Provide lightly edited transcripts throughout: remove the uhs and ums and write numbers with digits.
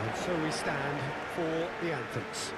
And so we stand for the anthems.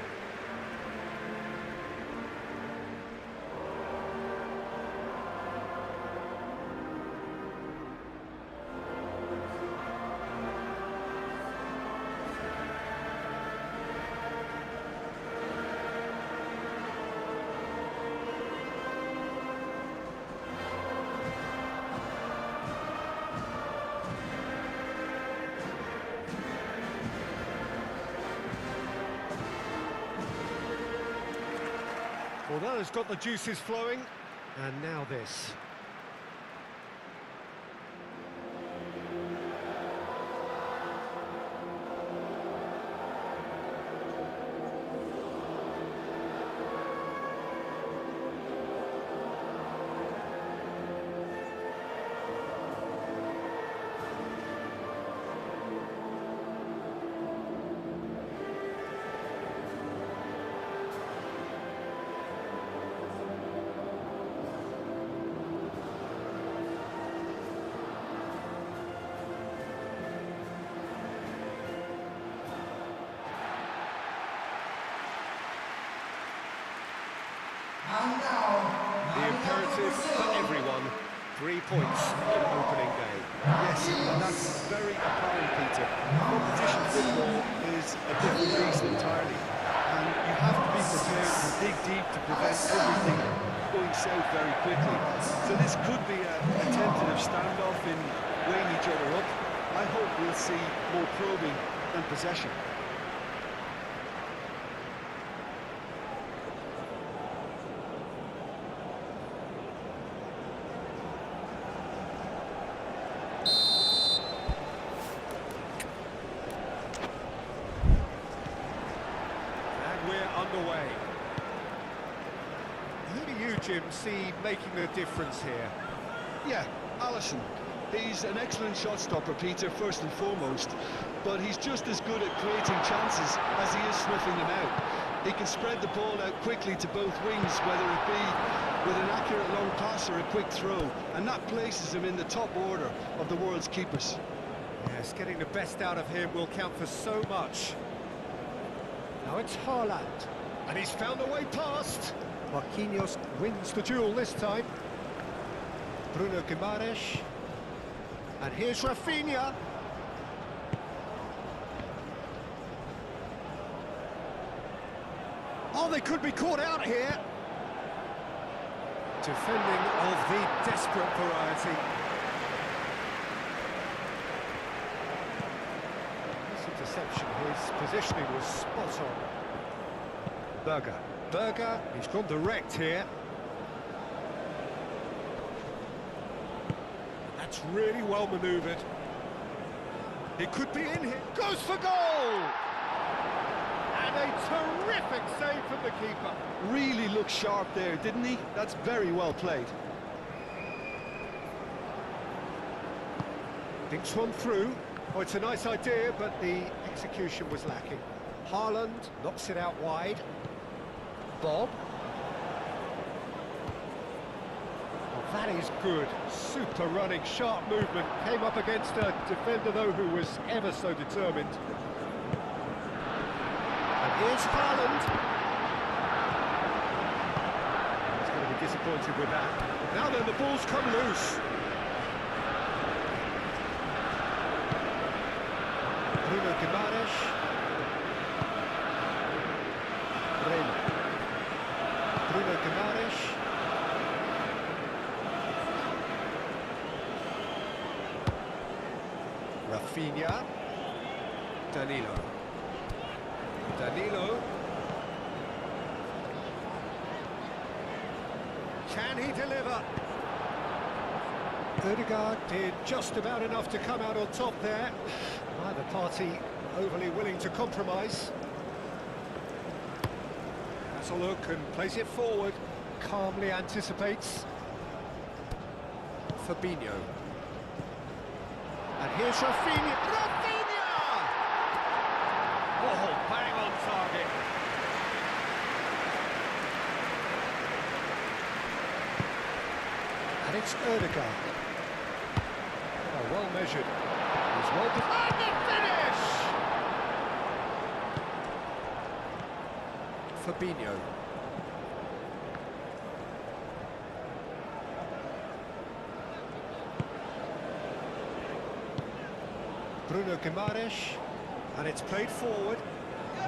Well, that has got the juices flowing, and now this. The imperative for everyone, 3 points on opening day. Yes, that's very apparent, Peter. Competition football is a different beast entirely, and you have to be prepared to dig deep to prevent everything going south very quickly. So this could be a tentative standoff in weighing each other up. I hope we'll see more probing than possession. Underway. Who do you, Jim, see making the difference here? Yeah, Alisson. He's an excellent shot stopper, Peter, first and foremost, but he's just as good at creating chances as he is snuffing them out. He can spread the ball out quickly to both wings, whether it be with an accurate long pass or a quick throw, and that places him in the top order of the world's keepers. Yes, getting the best out of him will count for so much. Now it's Haaland, and he's found a way past. Marquinhos wins the duel this time. Bruno Guimaraes. And here's Rafinha. Oh, they could be caught out here. Defending of the desperate variety. Interception, his positioning was spot on. Berger, he's gone direct here. That's really well manoeuvred. It could be in here. Goes for goal! And a terrific save from the keeper. Really looked sharp there, didn't he? That's very well played. Thinks one through. Oh, it's a nice idea, but the execution was lacking. Haaland knocks it out wide. Bob. Oh, that is good. Super running, sharp movement. Came up against a defender, though, who was ever so determined. And here's Haaland. He's going to be disappointed with that. Now then, the ball's come loose. Bruno Guimaraes. Bruno Guimaraes. Rafinha. Danilo. Can he deliver? Odegaard did just about enough to come out on top there. Neither party overly willing to compromise. Has a look and plays it forward. Calmly anticipates. Fabinho. And here's Rafinha. Rafinha! Oh, bang on target. And it's Odegaard. Oh, well measured. He's well... And the finish! Fabinho. Bruno Guimaraes, and it's played forward.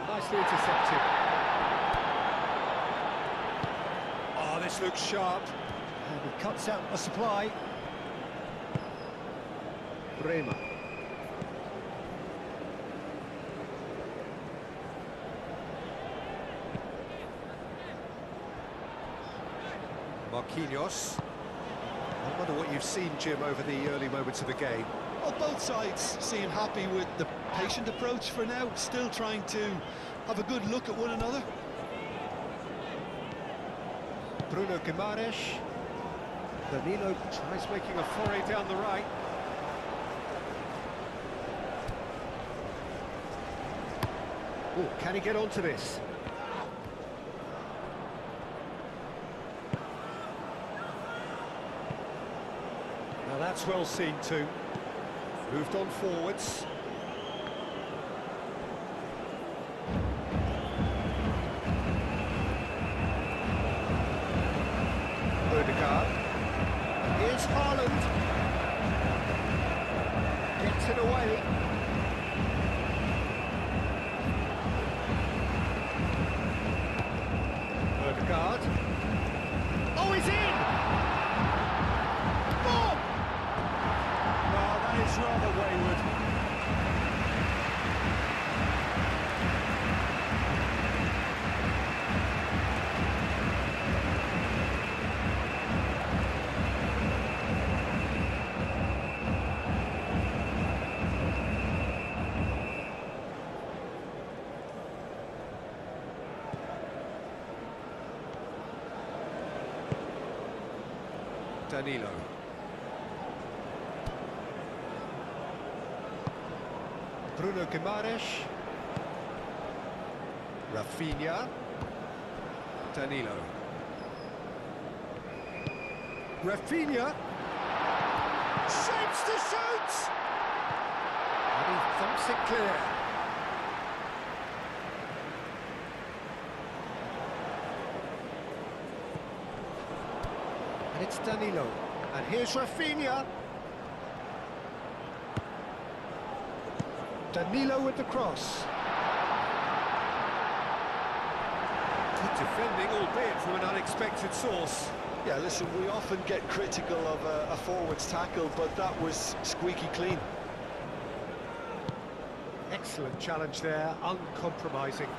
Nicely intercepted. Oh, this looks sharp. And he cuts out the supply. Bremer. Marquinhos. I wonder what you've seen, Jim, over the early moments of the game. Well, both sides seem happy with the patient approach for now, still trying to have a good look at one another. Bruno Guimaraes. Danilo tries making a foray down the right. Oh, can he get onto this? Now that's well seen too. Moved on forwards. Verde. Here's Haaland. Gets it away. Verde. Oh, he's in! Boom! Well, that is rather wayward. Danilo. Bruno Guimaraes. Rafinha. Danilo. Rafinha. Shapes to shoot! And he thumps it clear. And it's Danilo. And here's Rafinha. Danilo with the cross. Good defending, albeit from an unexpected source. Yeah, listen, we often get critical of a forward's tackle, but that was squeaky clean. Excellent challenge there, uncompromising.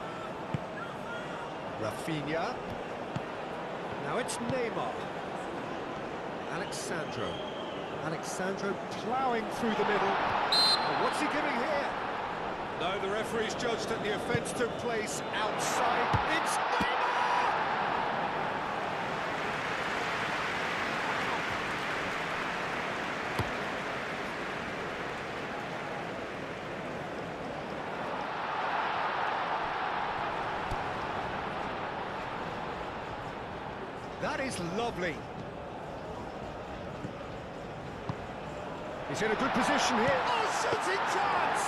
Rafinha. Now it's Neymar. Alexandro ploughing through the middle. Oh, what's he giving here? No, the referee's judged that the offence took place outside. It's Neymar! That is lovely. He's in a good position here. Oh, shooting chance!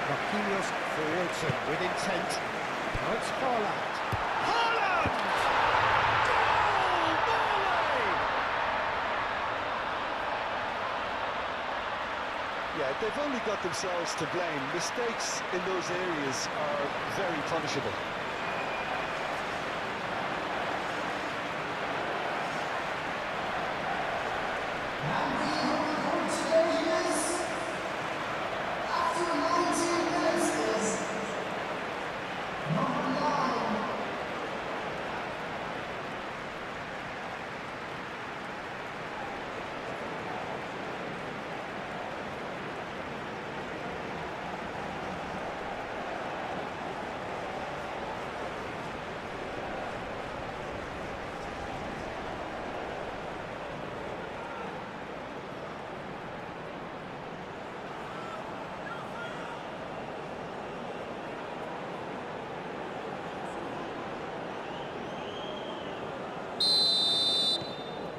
Marquinhos forwards and with intent. Now it's Haaland. Haaland! Goal! Norway! Yeah, they've only got themselves to blame. Mistakes in those areas are very punishable.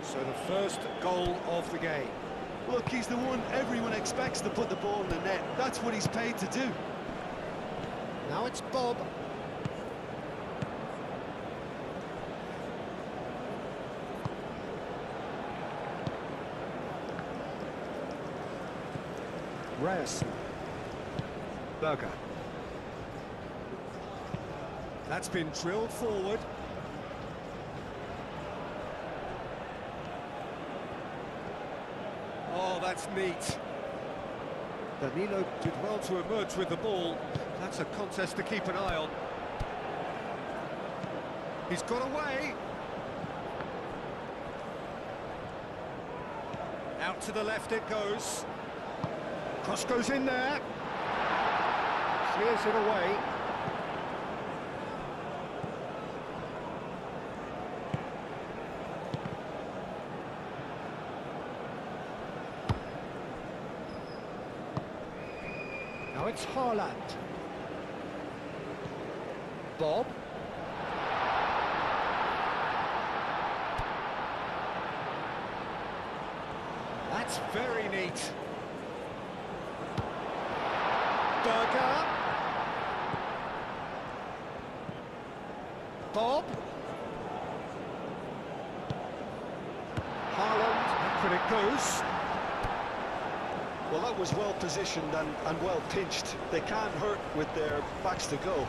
So the first goal of the game. Look, he's the one everyone expects to put the ball in the net. That's what he's paid to do. Now it's Bob. Reyes. Berger. That's been drilled forward. Oh, that's neat. Danilo did well to emerge with the ball. That's a contest to keep an eye on. He's got away. Out to the left it goes. Cross goes in there. Clears it away. Now it's Haaland. Bob. That's very neat. Berger. Bob. Haaland, up it goes. Well, that was well positioned and well pinched. They can't hurt with their backs to go.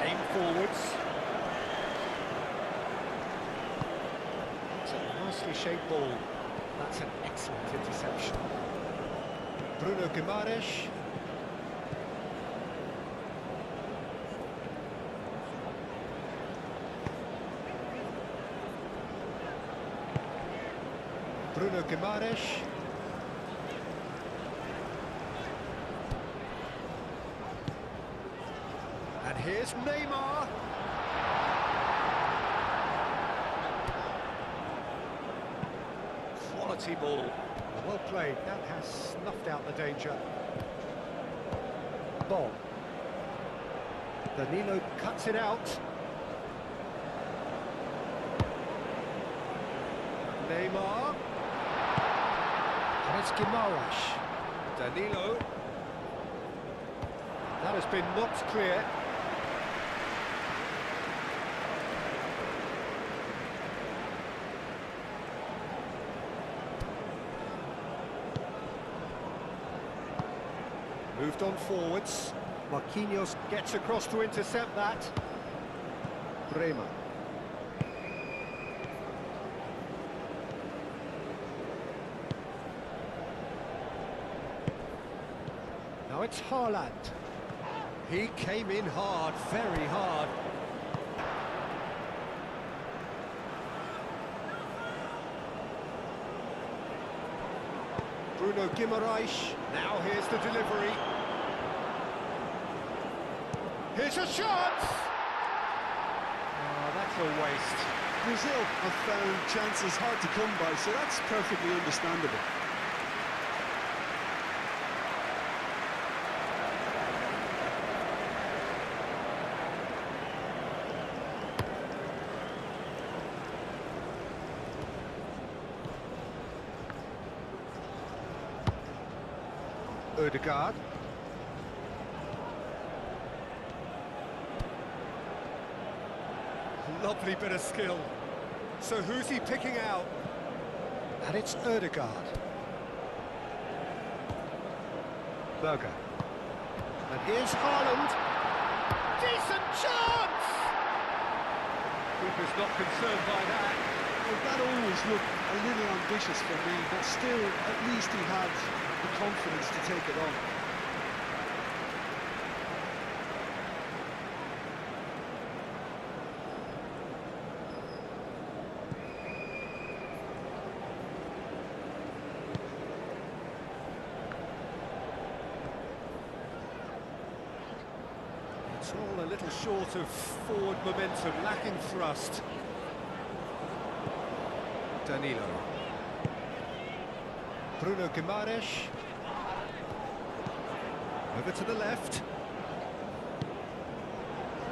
Aim forwards. It's a nicely shaped ball. That's an excellent interception. Bruno Guimaraes. Bruno Guimaraes. And here's Neymar. Quality ball. Well played. That has snuffed out the danger. Ball. Danilo cuts it out. Neymar. And it's Guimaraes. Danilo. That has been knocked clear. Moved on forwards. Marquinhos gets across to intercept that. Bremer. Now it's Haaland. He came in hard, very hard. Bruno Guimaraes. Now here's the delivery. Here's a shot! Oh, that's a waste. Brazil have found chances hard to come by, so that's perfectly understandable. Ødegaard. Lovely bit of skill. So who's he picking out? And it's Ødegaard. Berger. And here's Haaland. Decent chance! Keeper's not concerned by that. Well, that always looked a little ambitious for me, but still, at least he had the confidence to take it on. It's all a little short of forward momentum, lacking thrust. Danilo. Bruno Guimaraes. Over to the left.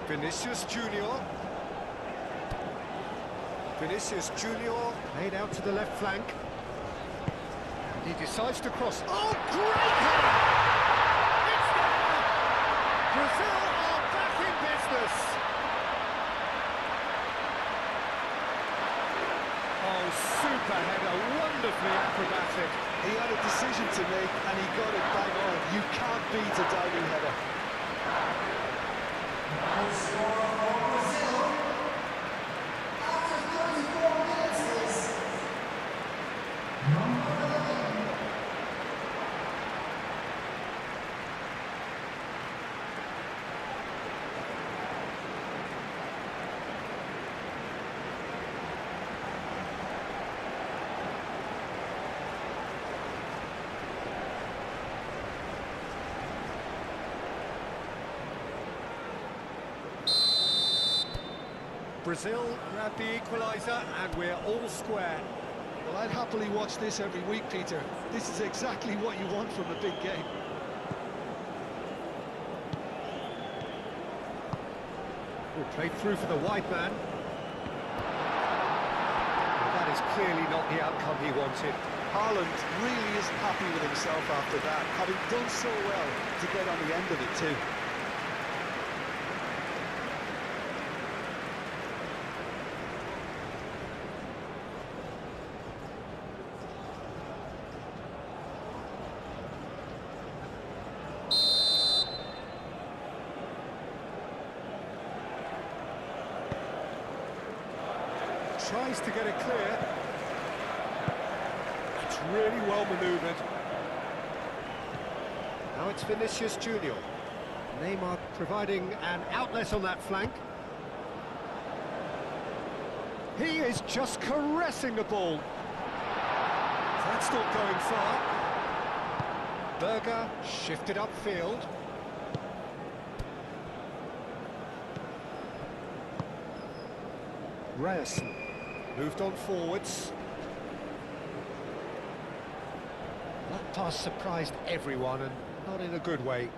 Vinicius Junior. Vinicius Junior laid out to the left flank. He decides to cross. Oh, great header! It's there! Brazil are back in business. Oh, super header, wonderfully acrobatic. He had a decision to make and he got it bang on. You can't beat a diving header. Brazil grabbed the equaliser and we're all square. Well, I'd happily watch this every week, Peter. This is exactly what you want from a big game. Played through for the wide man. That is clearly not the outcome he wanted. Haaland really isn't happy with himself after that, having done so well to get on the end of it too. Tries to get it clear. It's really well manoeuvred. Now it's Vinicius Junior. Neymar providing an outlet on that flank. He is just caressing the ball. That's not going far. Verde shifted upfield. Ryerson moved on forwards. That pass surprised everyone, and not in a good way.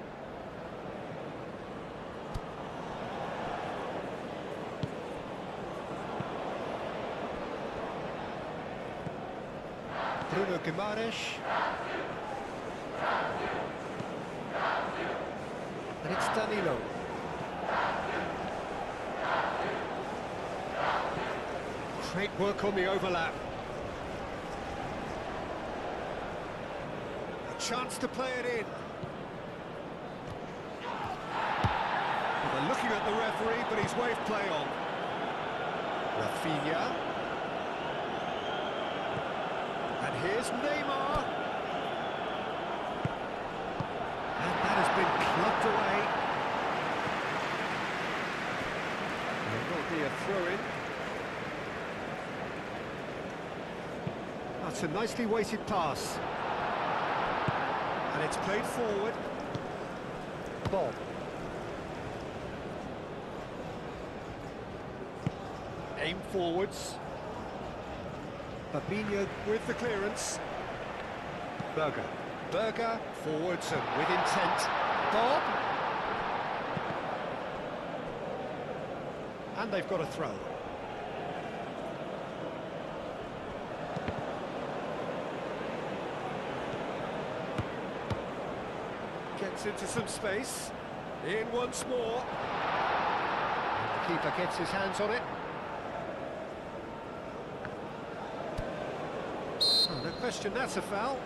Bruno Guimaraes. And it's Danilo. Great work on the overlap. A chance to play it in. Well, they're looking at the referee, but he's waved play on. Rafinha. And here's Neymar. And that has been clubbed away. There will be a throw-in. That's a nicely weighted pass. And it's played forward. Bob. Aim forwards. Fabinho with the clearance. Verde. Verde forwards and with intent. Bob. And they've got a throw. Gets into some space. In once more. And the keeper gets his hands on it. Oh, no question, that's a foul.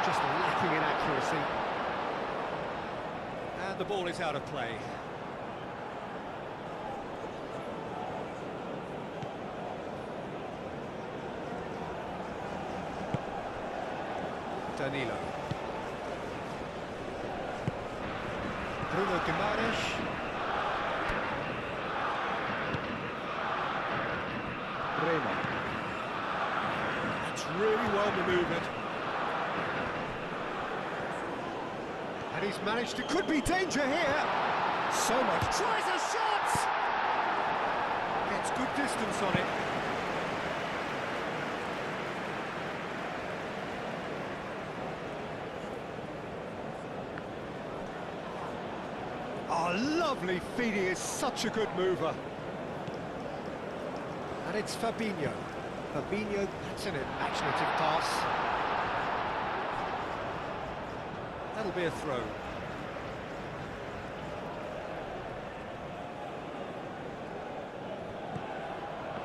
Just lacking in accuracy. And the ball is out of play. Danilo. Bruno Guimaraes. really well manoeuvred. And he's managed to... Could be danger here! So much. Tries a shot! Gets good distance on it. Oh, lovely feed. He is such a good mover. And it's Fabinho. Fabinho, that's an imaginative pass. That'll be a throw.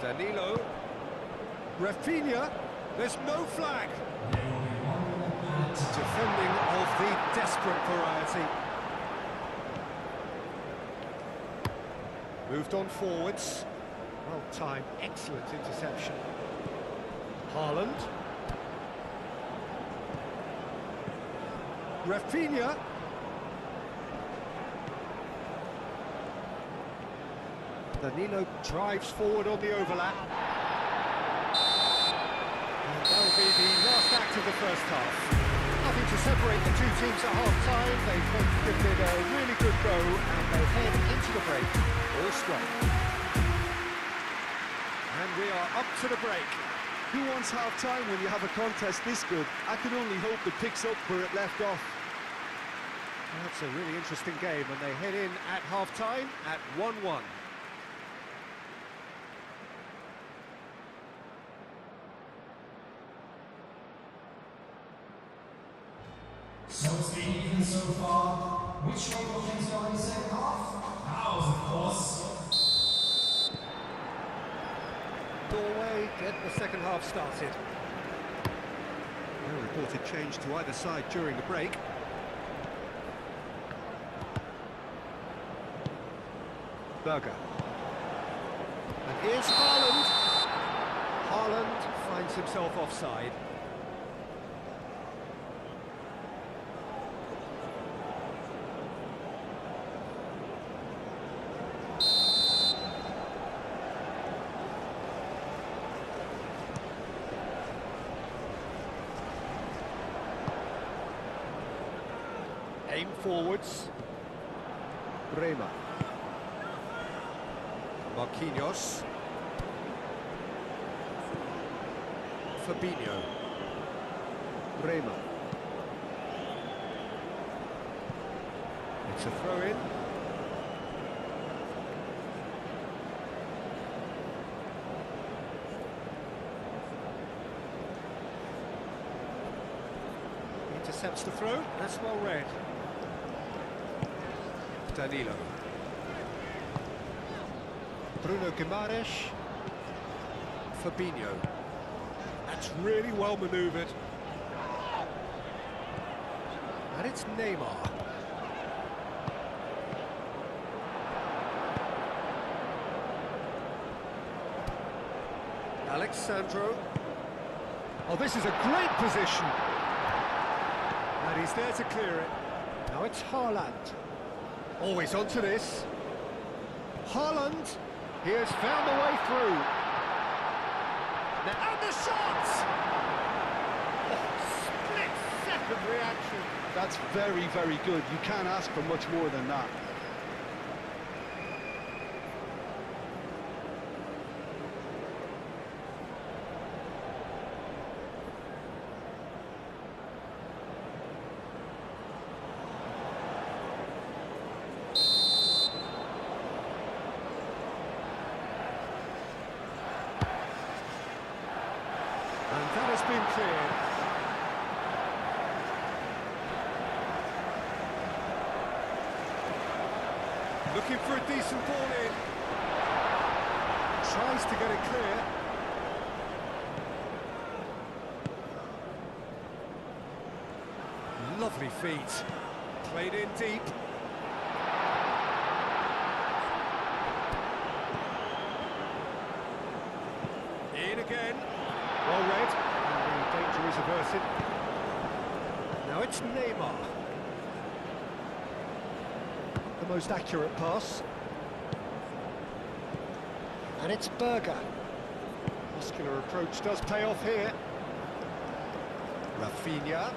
Danilo. Rafinha. There's no flag. Defending of the desperate variety. Moved on forwards. Well timed, excellent interception. Haaland. Rafinha. Danilo drives forward on the overlap. And that'll be the last act of the first half. Nothing to separate the two teams at half-time. They've both given it a really good go, and they head into the break all strong. And we are up to the break. Who wants half-time when you have a contest this good? I can only hope it picks up where it left off. That's a really interesting game, and they head in at half-time at 1-1. So it's been even so far. Which way will things go in the second half? Ours, of course. Norway get the second half started. No reported change to either side during the break. Verde. And here's Haaland. Haaland finds himself offside. Aim forwards. Bremer. Marquinhos. Fabinho. Bremer. It's a throw-in. Intercepts the throw. That's well read. Danilo. Bruno Guimaraes. Fabinho. That's really well manoeuvred. And it's Neymar. Alexandro. Oh, this is a great position. And he's there to clear it. Now it's Haaland. Always onto this. Haaland. He has found the way through. Now, and the shot! Oh, split-second reaction. That's very, very good. You can't ask for much more than that. And that has been cleared. Looking for a decent ball in. Tries to get it clear. Lovely feet. Played in deep. In again. Well read, and the danger is averted. Now it's Neymar. The most accurate pass. And it's Verde. Muscular approach does pay off here. Rafinha.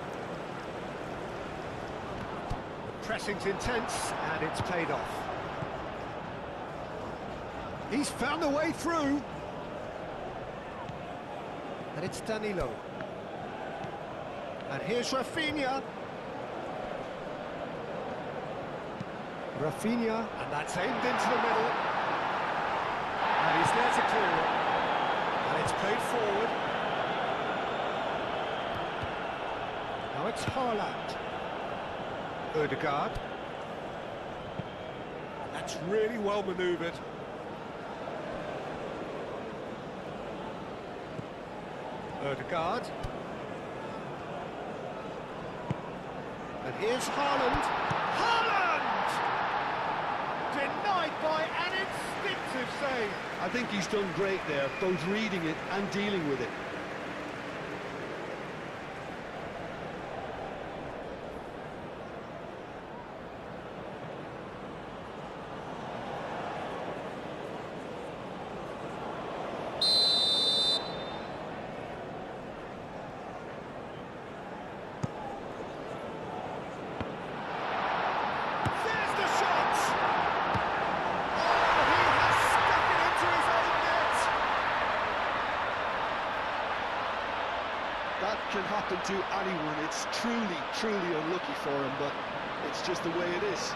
The pressing's intense, and it's paid off. He's found a way through. And it's Danilo. And here's Rafinha. Rafinha, and that's aimed into the middle. And he's there to clear it. And it's played forward. Now it's Haaland. Odegaard. That's really well manoeuvred. Odegaard. And here's Haaland. Haaland! Denied by an instinctive save. I think he's done great there, both reading it and dealing with it. That can happen to anyone. It's truly unlucky for him, but it's just the way it is.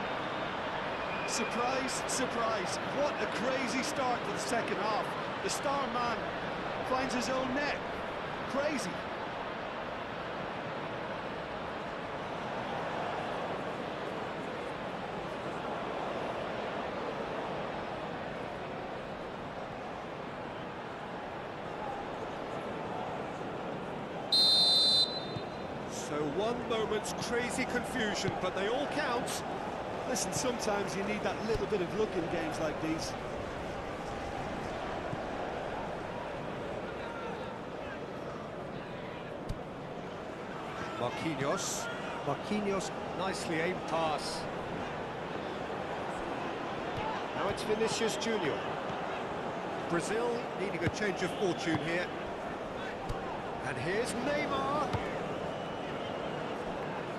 Surprise, surprise. What a crazy start to the second half. The star man finds his own net. Crazy. So one moment's crazy confusion, but they all count. Listen, sometimes you need that little bit of luck in games like these. Marquinhos. Marquinhos, nicely aimed pass. Now it's Vinicius Junior. Brazil needing a change of fortune here. And here's Neymar.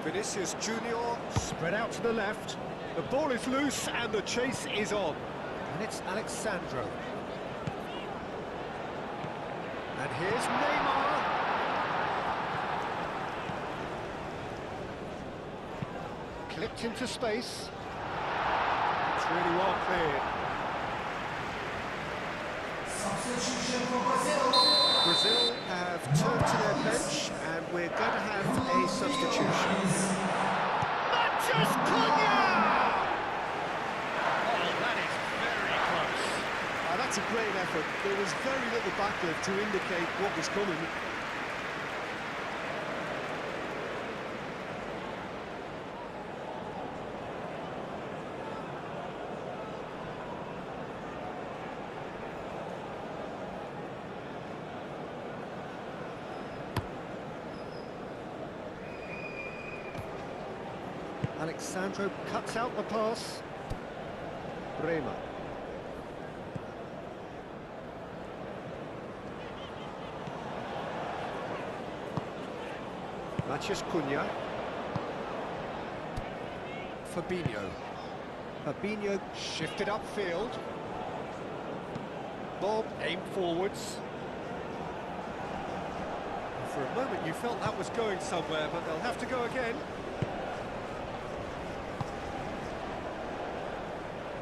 Vinicius Junior spread out to the left. The ball is loose and the chase is on. And it's Alexandro. And here's Neymar. Clipped into space. It's really well cleared. Substitution for Brazil. Brazil have turned to their bench, and we're going to have a substitution. Matches Cunha! Oh, that is very close. That's a great effort. There was very little backlift to indicate what was coming. Alexandro cuts out the pass. Bremer. Matches Cunha. Fabinho. Fabinho shifted upfield. Bob aimed forwards. For a moment you felt that was going somewhere, but they'll have to go again.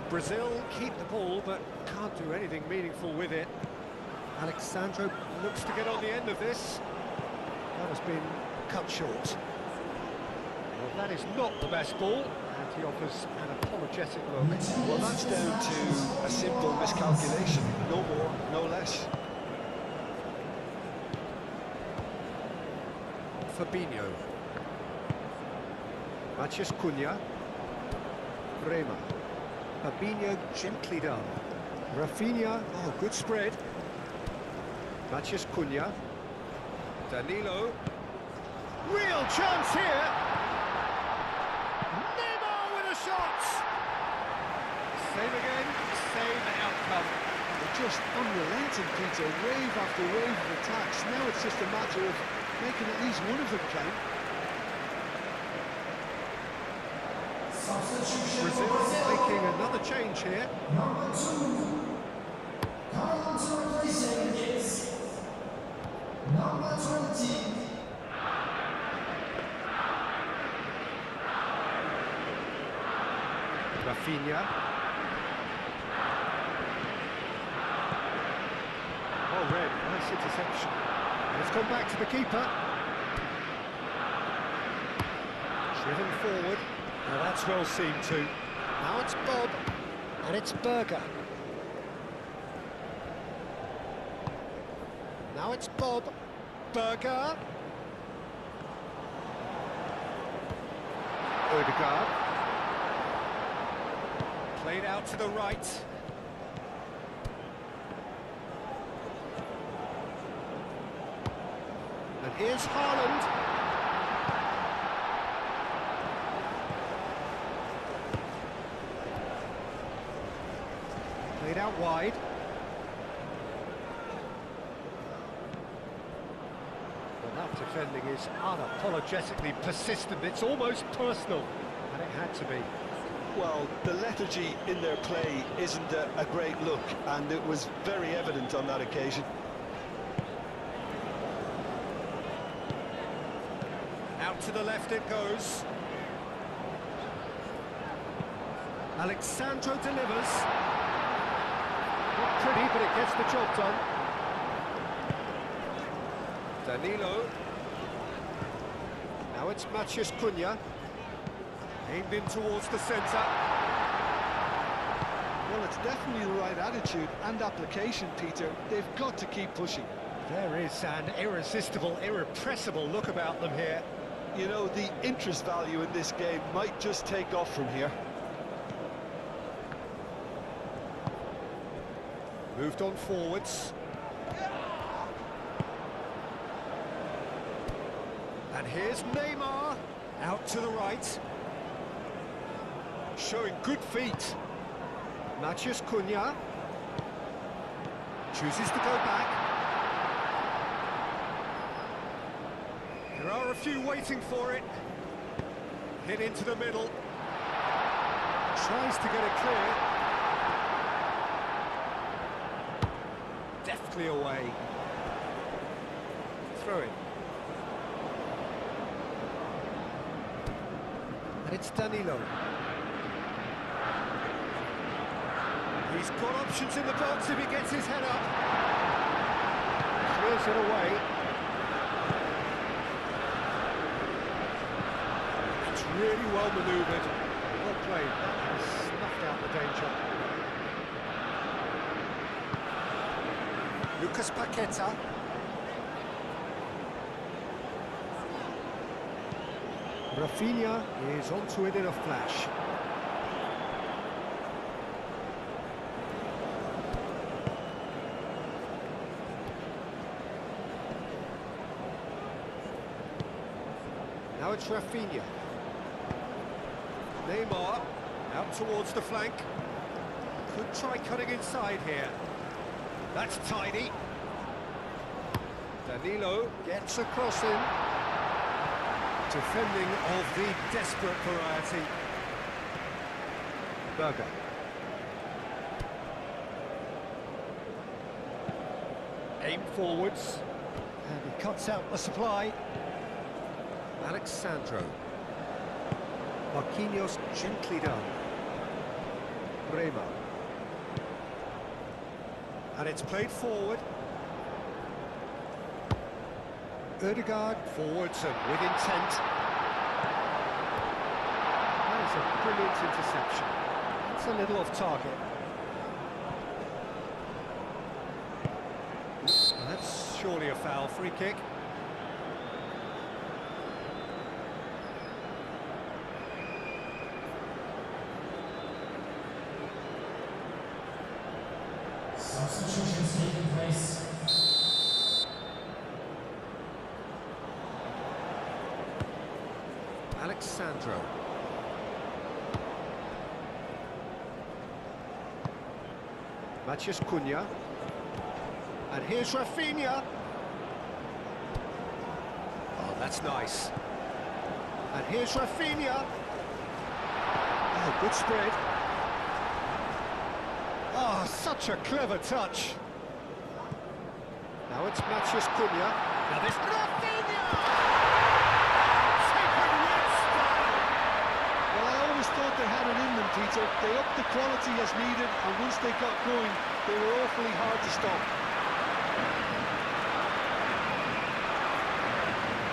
Brazil keep the ball, but can't do anything meaningful with it. Alexandro looks to get on the end of this. That has been cut short. Well, that is not the best ball, and he offers an apologetic look. Well, that's down to a simple miscalculation. No more, no less. Fabinho. Matches Cunha. Bremer. Fabinho gently done. Rafinha, oh, good spread. Matches Cunha. Danilo. Real chance here. Neymar with a shot. Same again, same outcome. They're just unrelenting, Peter. Wave after wave of attacks. Now it's just a matter of making at least one of them count. Substitution for Brazil Brazil. making another change here. Number 2. Coming on to replace him is number 20. Rafinha. Oh, Red, nice interception. And it's gone back to the keeper. Driven forward. Now that's well seen too. Now it's Bob, and it's Berger. Now it's Bob. Berger. Odegaard. Played out to the right. And here's Haaland. Played out wide. Well, that defending is unapologetically persistent. It's almost personal, and it had to be. Well, the lethargy in their play isn't a great look, and it was very evident on that occasion. Out to the left it goes. Alexandro delivers. Not pretty, but it gets the job done. Danilo. Now it's Matheus Cunha. Aimed in towards the centre. Well, it's definitely the right attitude and application, Peter. They've got to keep pushing. There is an irresistible, irrepressible look about them here. You know, the interest value in this game might just take off from here. Moved on forwards. And here's Neymar. Out to the right. Showing good feet. Matheus Cunha. Chooses to go back. There are a few waiting for it. Hit into the middle. Tries to get it clear. Deftly away. Throw it. And it's Danilo. He's got options in the box if he gets his head up. Clears it away. It's really well manoeuvred. Well played. That has snuffed out the danger. Lucas Paqueta. Rafinha is onto it in a flash. Now it's Rafinha. Neymar out towards the flank. Could try cutting inside here. That's tidy. Danilo gets a cross in. Defending of the desperate variety. Berger. Aim forwards. And he cuts out the supply. Alexandro. Marquinhos gently done. Bremer. And it's played forward. Odegaard forwards and with intent. That is a brilliant interception. It's a little off target. And that's surely a foul. Free kick. Substitutions taking place. Alexandro. Matheus Cunha. And here's Rafinha. Oh, that's nice. And here's Rafinha. Oh, good spread. Oh, such a clever touch. Now it's Matheus Cunha. Now this Rafinha! Taken with style. Well, I always thought they had it in them, Peter. They upped the quality as needed, and once they got going, they were awfully hard to stop.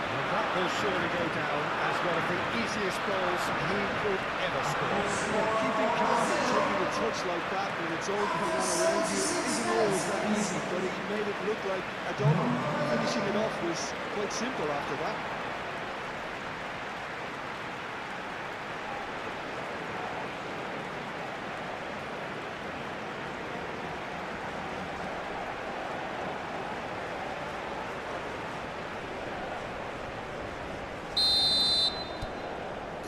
Well, that will surely go down as one of the easiest goals he could ever score. Yeah, keeping calm and taking a touch like that when it's all going on around you isn't always that easy, but he made it look like a double. Finishing it off was quite simple after that.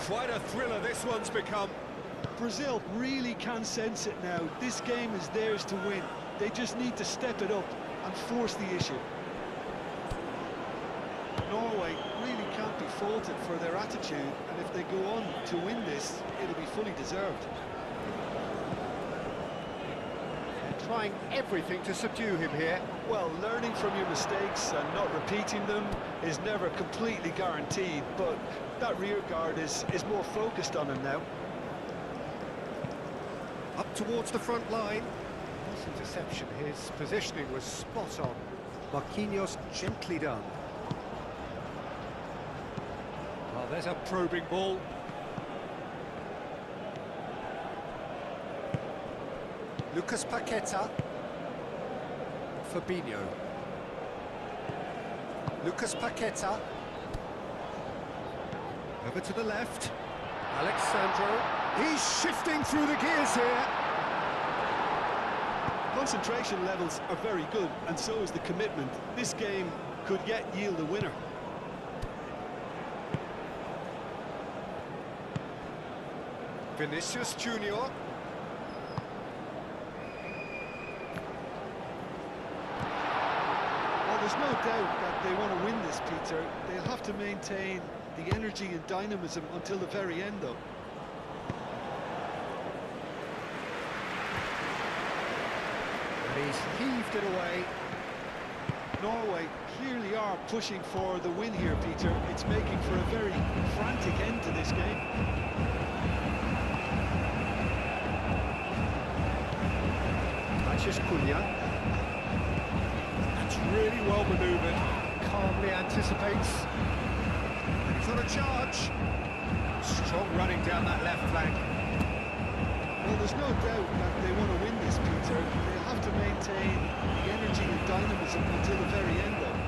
Quite a thriller this one's become. Brazil really can sense it now. This game is theirs to win. They just need to step it up and force the issue. Norway really can't be faulted for their attitude, and if they go on to win this, it'll be fully deserved. They're trying everything to subdue him here. Well, learning from your mistakes and not repeating them is never completely guaranteed, but that rear guard is more focused on him now. Up towards the front line. This interception, his positioning was spot on. Marquinhos gently done. Well, there's a probing ball. Lucas Paqueta. Fabinho. Lucas Paqueta. Over to the left. Alexandro. He's shifting through the gears here. Concentration levels are very good, and so is the commitment. This game could yet yield a winner. Vinicius Junior. Well, there's no doubt that they want to win this, Peter. They'll have to maintain the energy and dynamism until the very end, though. And he's heaved it away. Norway clearly are pushing for the win here, Peter. It's making for a very frantic end to this game. Matheus Cunha. That's really well manoeuvred. Calmly anticipates. And he's on a charge. Strong running down that left flank. Well, there's no doubt that they want to win this, Peter. They'll have to maintain the energy and dynamism until the very end, though.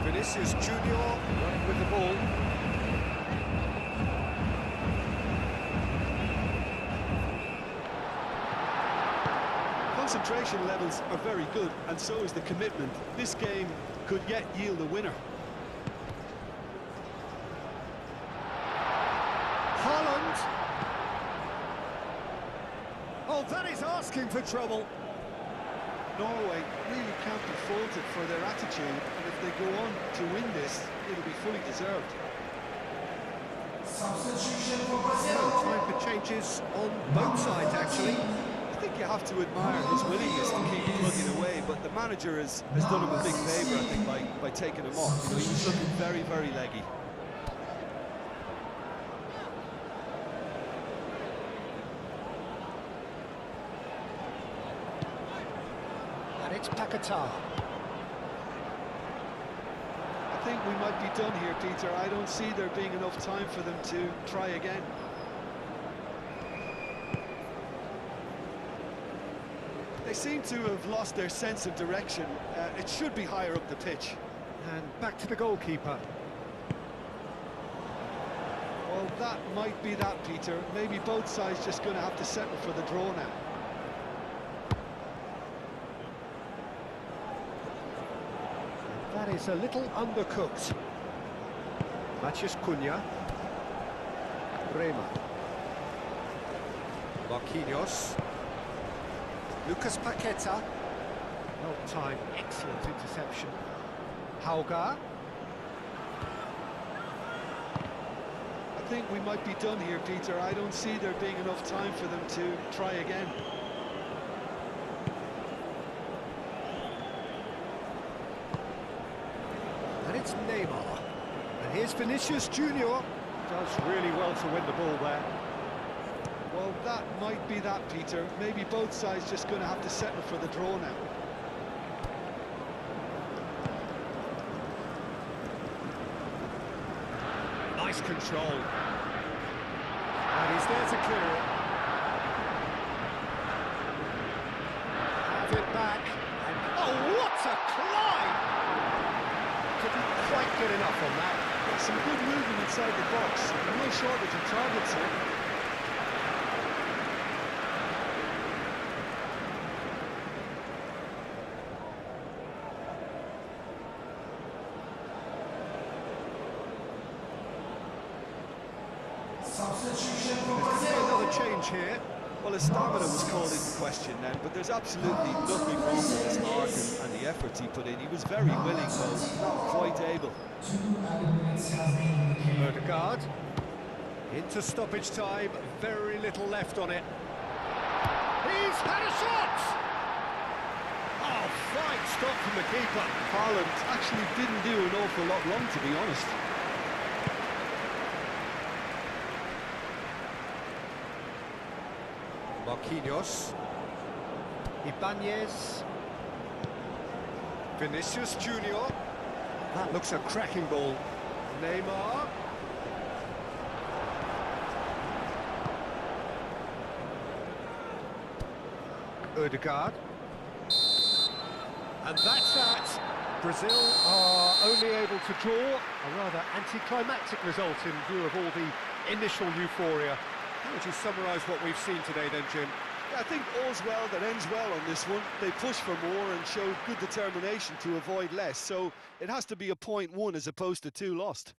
Vinicius Junior running with the ball. Concentration levels are very good, and so is the commitment. This game could yet yield a winner. Holland. Oh, that is asking for trouble. Norway really can't be faulted for their attitude, and if they go on to win this, it'll be fully deserved. Substitution for No Brazil. time for changes on both sides, actually. I think you have to admire his willingness to keep plugging away, but the manager has done him a big favour, I think, by taking him off. You know, he was looking very, very leggy. And it's Paqueta. I think we might be done here, Peter. I don't see there being enough time for them to try again. They seem to have lost their sense of direction. It should be higher up the pitch. And back to the goalkeeper. Well, that might be that, Peter. Maybe both sides just going to have to settle for the draw now. That is a little undercooked. Matheus Cunha. Rema. Marquinhos. Lucas Paqueta. Well timed, excellent interception. Hauger. I think we might be done here, Peter. I don't see there being enough time for them to try again. And it's Neymar. And here's Vinicius Junior. Does really well to win the ball there. Well, that might be that, Peter. Maybe both sides just going to have to settle for the draw now. Nice control. And he's there to clear it. Have it back. And oh, what a climb! Couldn't quite get enough on that. Some good movement inside the box. No shortage of targets here. Substitution for Another Brazil. change here. Well, his stamina was called into question then, but there's absolutely nothing wrong with his heart and the efforts he put in. He was very willing, though, not quite able. 2 added minutes has been indicated. Odegaard. Into stoppage time, very little left on it. He's had a shot! Oh, fine stop from the keeper. Haaland actually didn't do an awful lot wrong, to be honest. Marquinhos. Ibanez. Vinicius Junior. That looks a cracking ball. Neymar. Odegaard. And that's that. Brazil are only able to draw a rather anticlimactic result in view of all the initial euphoria. How would you summarise what we've seen today then, Jim? Yeah, I think all's well that ends well on this one. They pushed for more and showed good determination to avoid less, so it has to be a point won as opposed to 2 lost.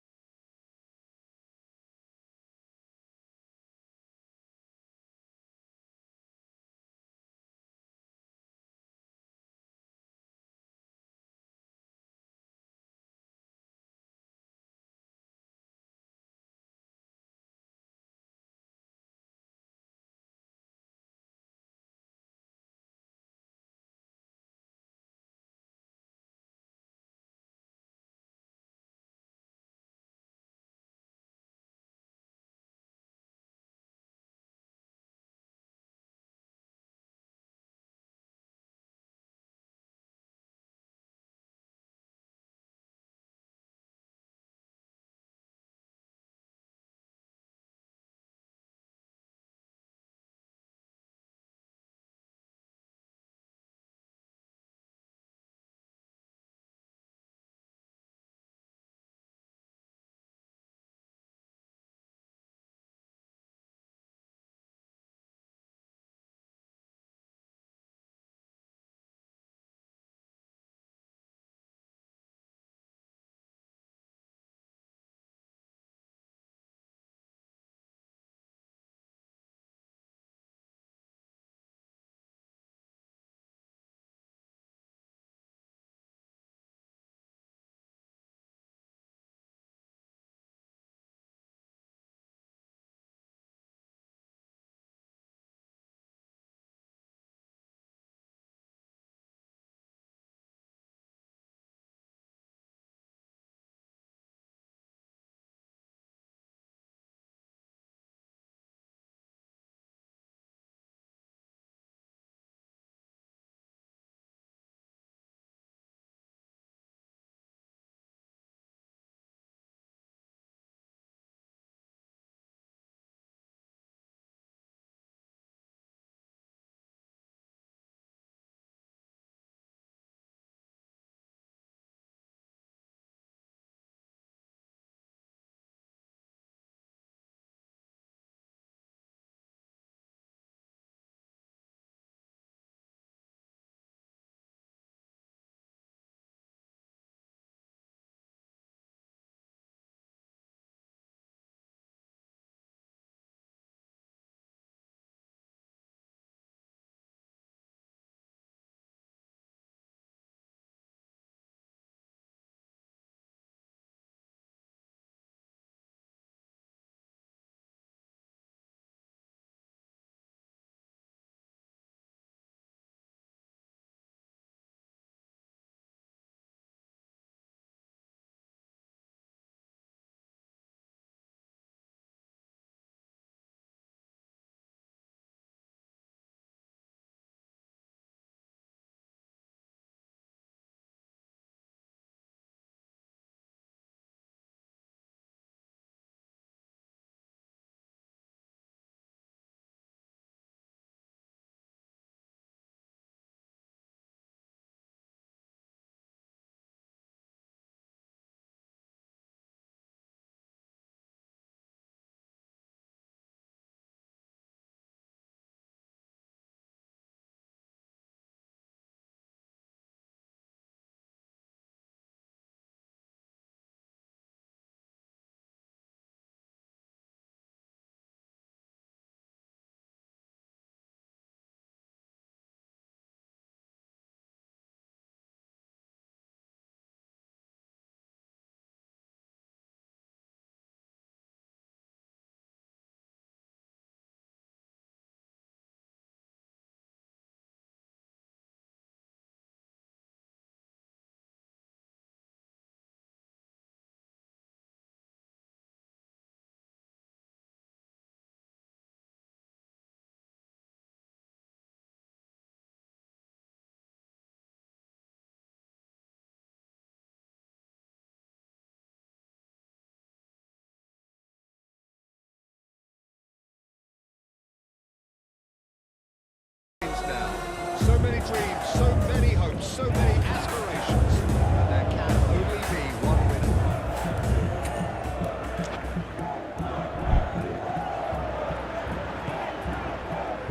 dreams, so many hopes, so many aspirations, and there can only be one winner.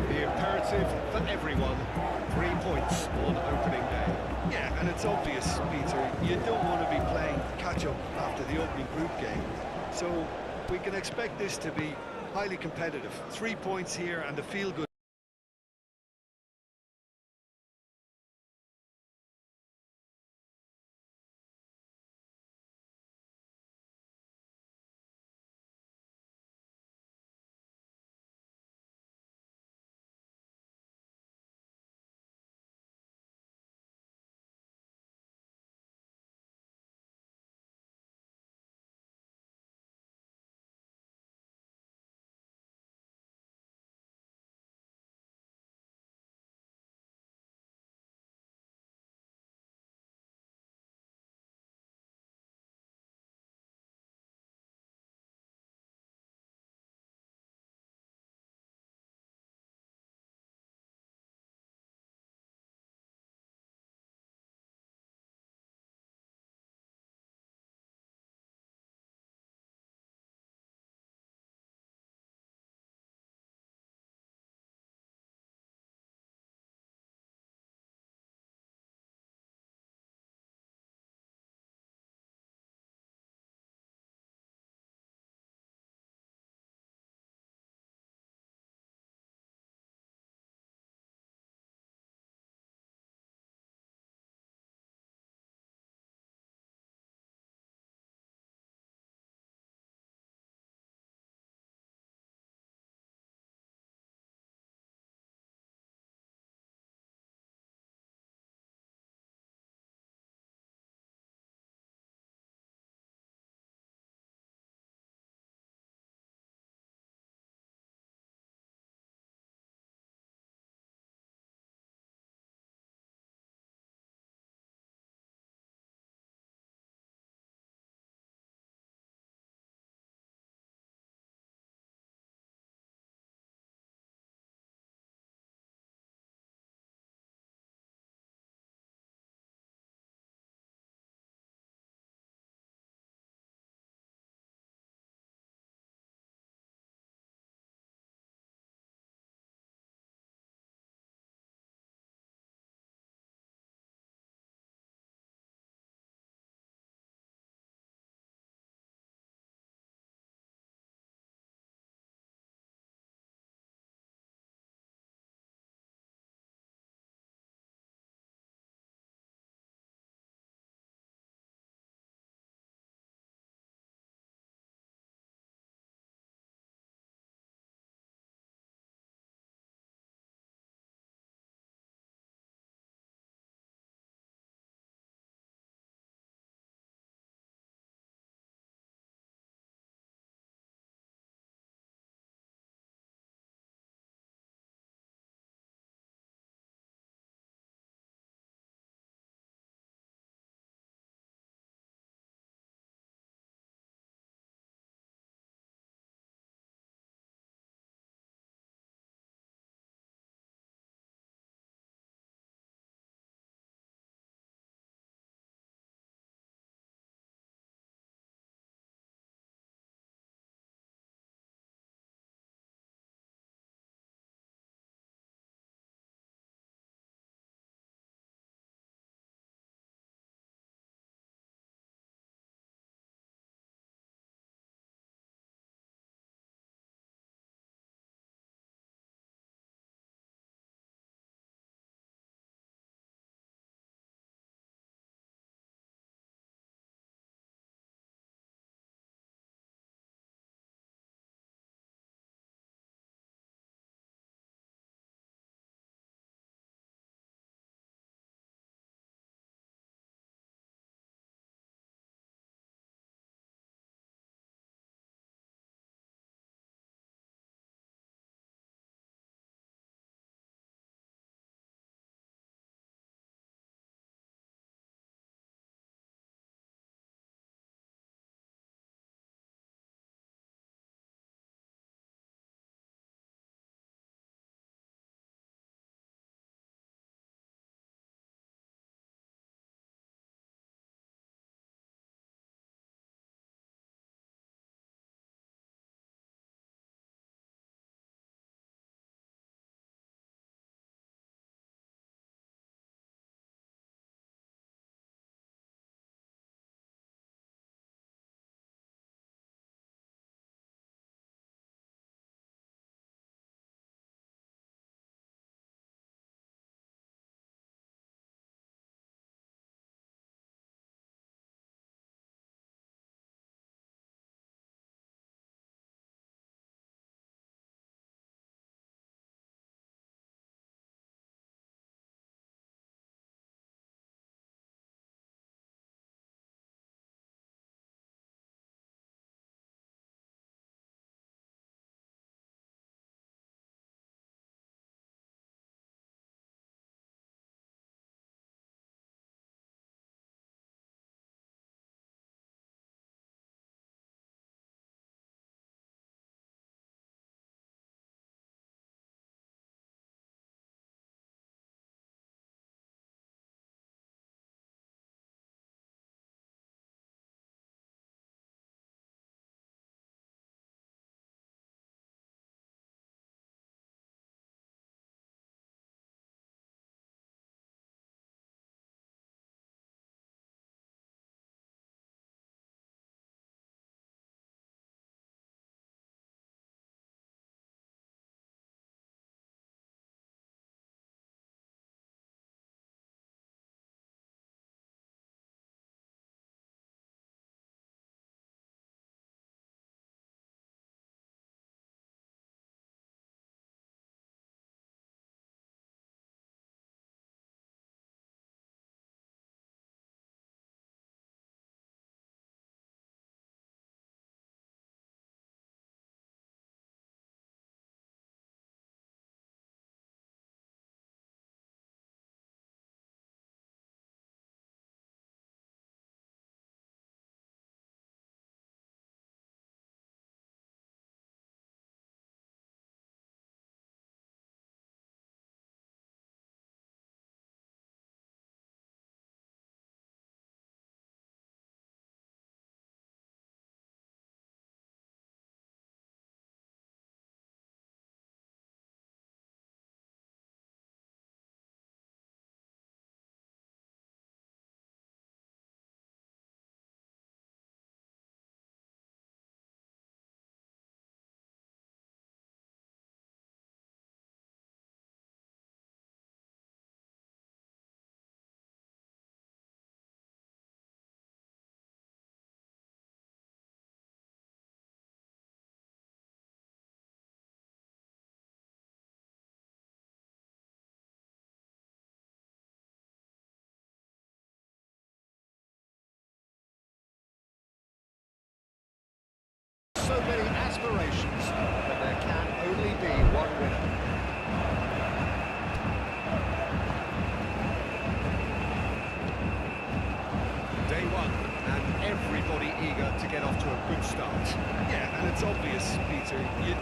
The imperative for everyone, 3 points on opening day. Yeah, and it's obvious, Peter, you don't want to be playing catch-up after the opening group game. So we can expect this to be highly competitive. 3 points here and a feel-good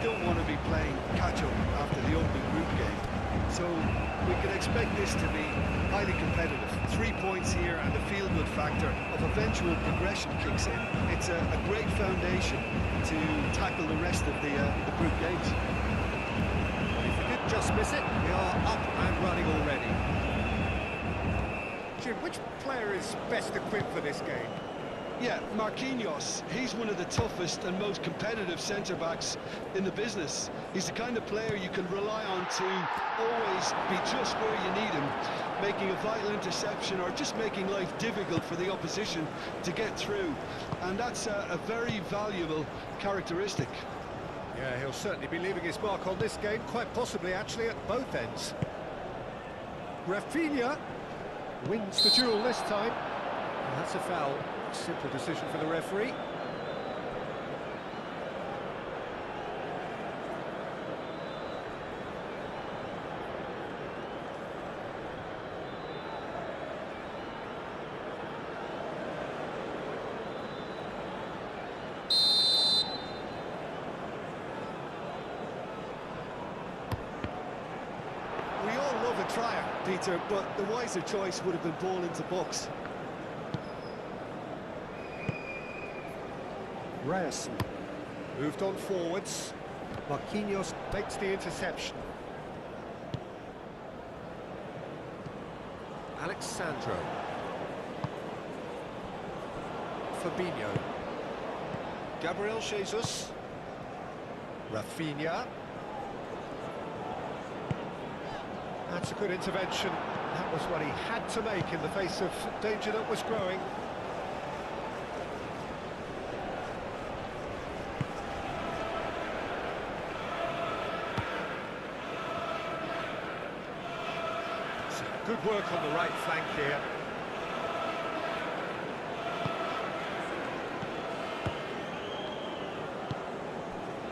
don't want to be playing catch-up after the opening group game. So we can expect this to be highly competitive. 3 points here and the feel-good factor of eventual progression kicks in. It's a great foundation to tackle the rest of the group games. Well, if we did just miss it, we are up and running already. Jim, which player is best equipped for this game? Yeah, Marquinhos, he's one of the toughest and most competitive centre-backs in the business. He's the kind of player you can rely on to always be just where you need him, making a vital interception or just making life difficult for the opposition to get through. And that's a very valuable characteristic. Yeah, he'll certainly be leaving his mark on this game, quite possibly actually at both ends. Rafinha wins the duel this time. And that's a foul. Simple decision for the referee. We all love a tryer, Peter, but the wiser choice would have been ball into box. Ryerson moved on forwards. Marquinhos makes the interception. Alexandro. Fabinho. Gabriel Jesus. Rafinha. That's a good intervention. That was what he had to make in the face of danger that was growing. Good work on the right flank here.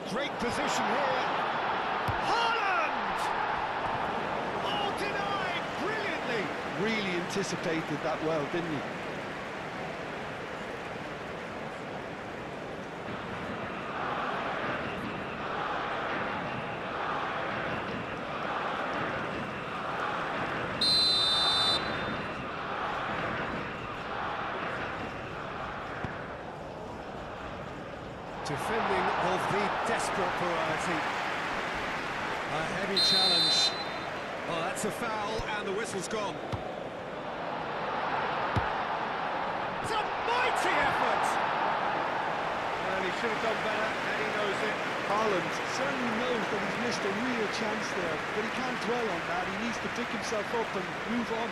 Great position here. Haaland! Oh, denied brilliantly. Really anticipated that well, didn't he? Defending of the desperate variety. A heavy challenge. Oh, that's a foul, and the whistle's gone. It's a mighty effort! Well, he should have done better, and he knows it. Haaland certainly knows that he's missed a real chance there, but he can't dwell on that. He needs to pick himself up and move on.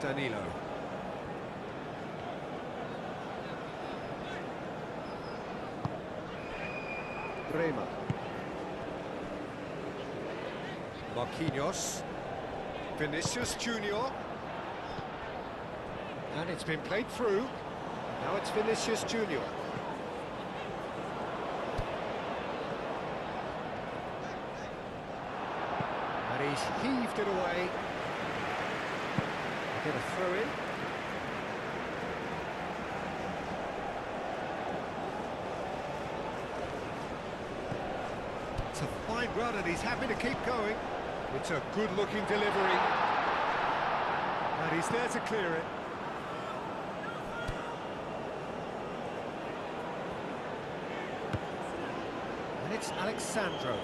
Danilo. Bremer. Marquinhos. Vinicius Junior. And it's been played through. Now it's Vinicius Junior. And he's heaved it away. Get a throw in. It's a fine run and he's happy to keep going. It's a good-looking delivery. And he's there to clear it. And it's Alexandro.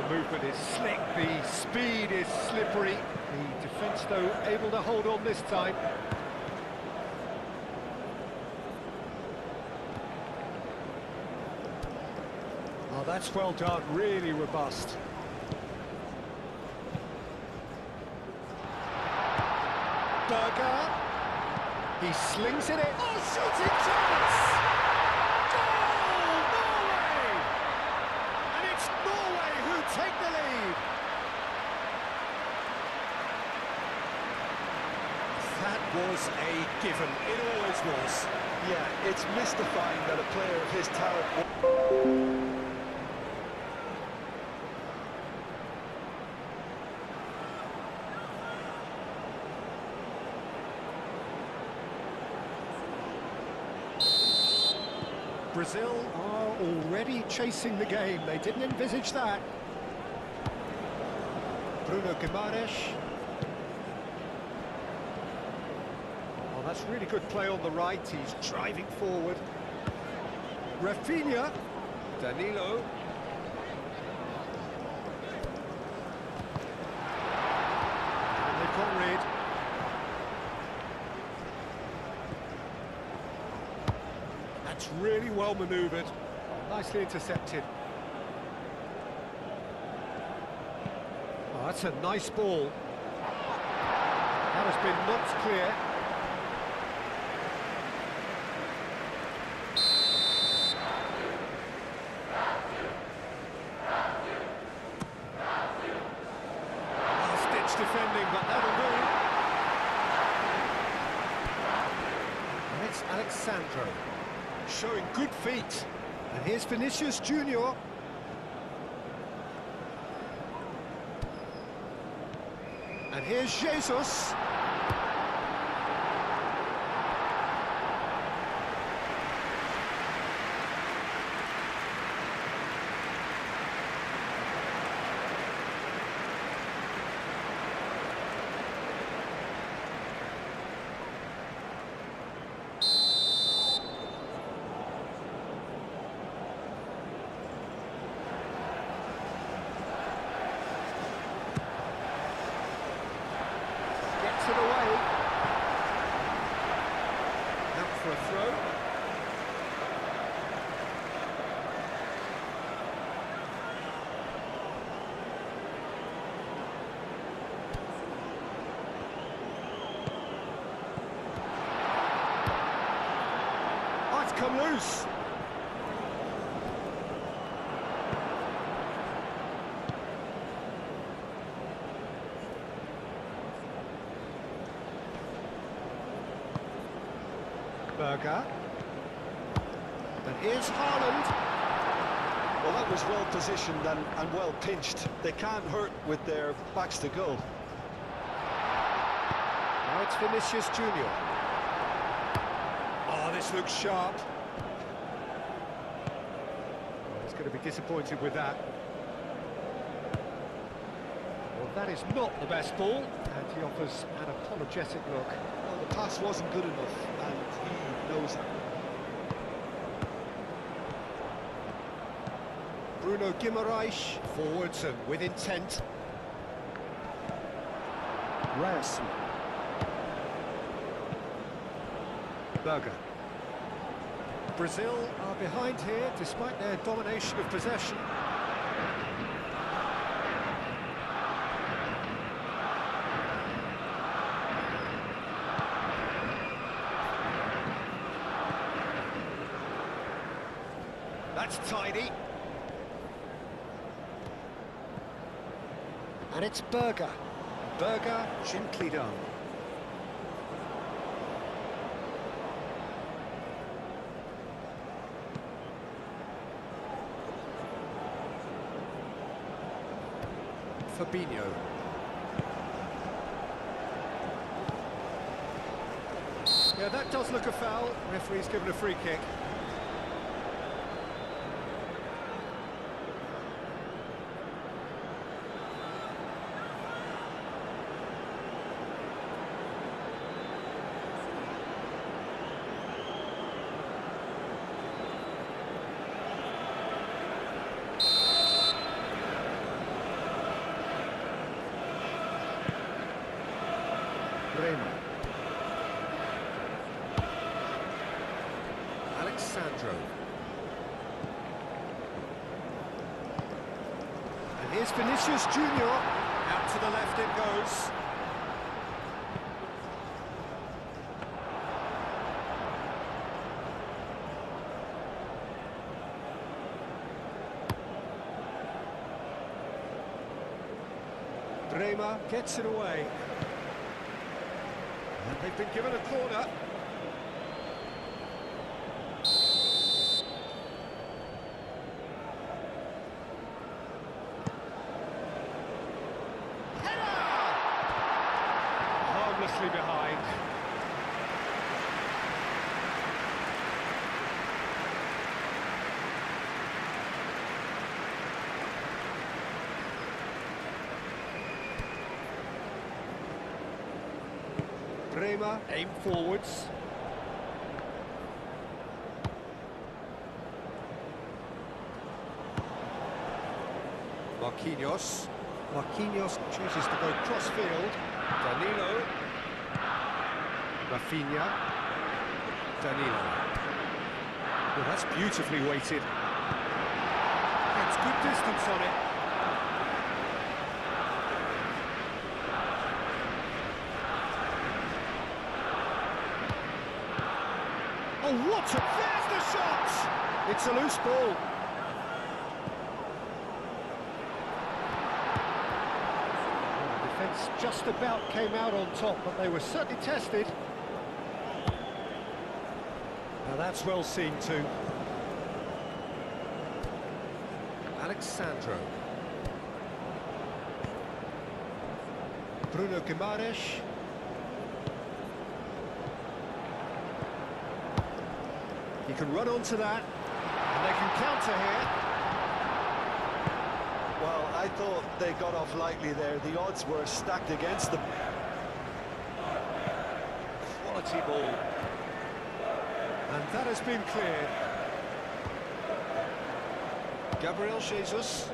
The movement is slick, the speed is slippery. The defence, though, able to hold on this time. Oh, that's well done, really robust. Berger. He slings it in. Oh, shooting chance! Goal, Norway! And it's Norway who take the lead. That was a given. It always was. Yeah, it's mystifying that a player of his talent... Brazil are already chasing the game. They didn't envisage that. Bruno Guimaraes. Oh, that's really good play on the right. He's driving forward. Rafinha. Danilo. And they've got rid. That's really well manoeuvred. Nicely intercepted. Oh, that's a nice ball. That has been knocked clear. Last-ditch defending, but that'll do. And it's Alexandro, showing good feet. And here's Vinicius Junior. And here's Jesus. It away. Out for a throw. Oh, it's come loose. Verde. And here's Haaland. Well, that was well positioned and well pinched. They can't hurt with their backs to goal. Now it's Vinicius Junior. Oh, this looks sharp. He's going to be disappointed with that. Well, that is not the best ball, and he offers an apologetic look. Well, the pass wasn't good enough, and he knows it. Bruno Guimaraes, forwards and with intent. Reyes. Verde. Brazil are behind here, despite their domination of possession. That's tidy. And it's Verde. Verde, gently done. Fabinho. Yeah, that does look a foul. Referee's given a free kick. Alexandro. And here's Vinicius Junior. Out to the left it goes. Bremer gets it away. And They've been given a corner. Harmlessly behind. Bremer aim forwards. Marquinhos. Marquinhos chooses to go cross-field. Danilo. Rafinha. Danilo. Well, that's beautifully weighted. Gets good distance on it. Oh, what a... There's the shot! It's a loose ball. The defence just about came out on top, but they were certainly tested. Now that's well seen too. Alexandro. Bruno Guimaraes. He can run onto that, and they can counter here. Well, I thought they got off lightly there. The odds were stacked against them. Quality ball. And that has been cleared. Gabriel Jesus.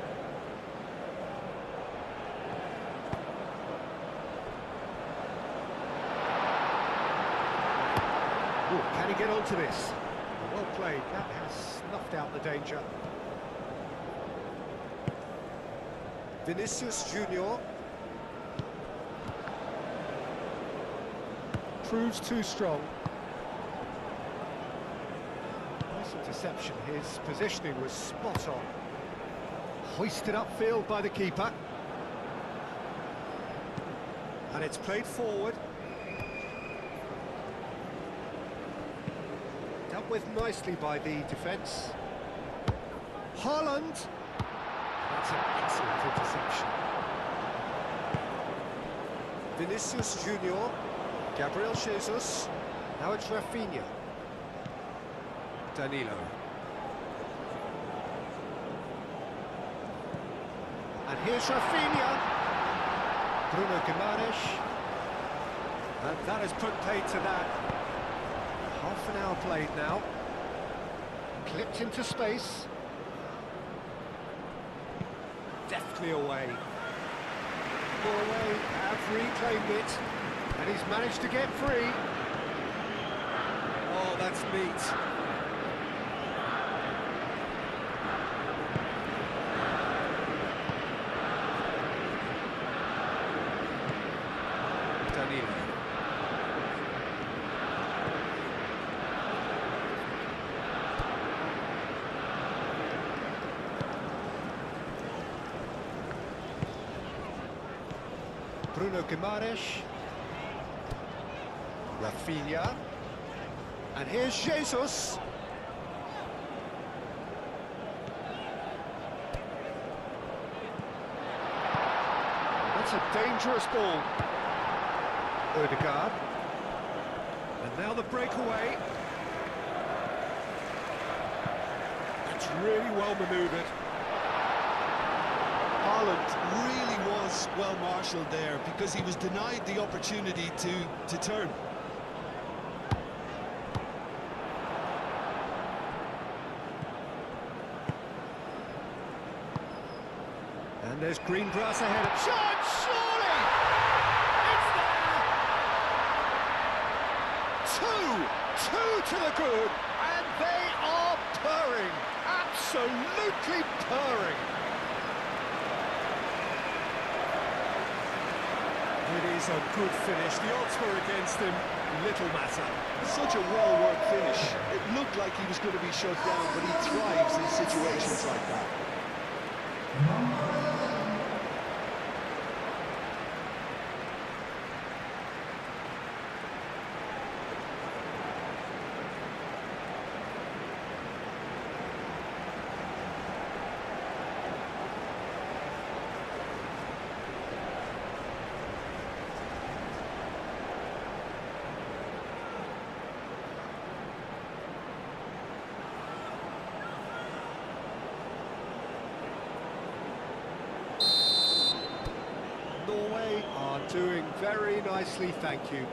Ooh, can he get onto this? Well played, that has snuffed out the danger. Vinicius Junior. Proves too strong. Nice interception, his positioning was spot on. Hoisted upfield by the keeper. And it's played forward. Dealt with nicely by the defence. Haaland. That's an excellent interception. Vinicius Junior. Gabriel Jesus. Now it's Rafinha. Danilo. And here's Rafinha. Bruno Guimaraes. And that has put paid to that. Half an hour played now. Clipped into space. Deftly away. Norway have reclaimed it. And he's managed to get free. Oh, that's neat. Danilo. Bruno Guimaraes. Rafinha. And here's Jesus. That's a dangerous ball. Odegaard. And now the breakaway. That's really well manoeuvred. Haaland really was well marshalled there because he was denied the opportunity to turn. And there's green grass ahead of... Shot, surely! It's there! Two to the good, and they are purring, absolutely purring. It is a good finish. The odds were against him, little matter. Such a well-worked finish. It looked like he was going to be shut down, but he thrives in situations like that. They are doing very nicely, thank you.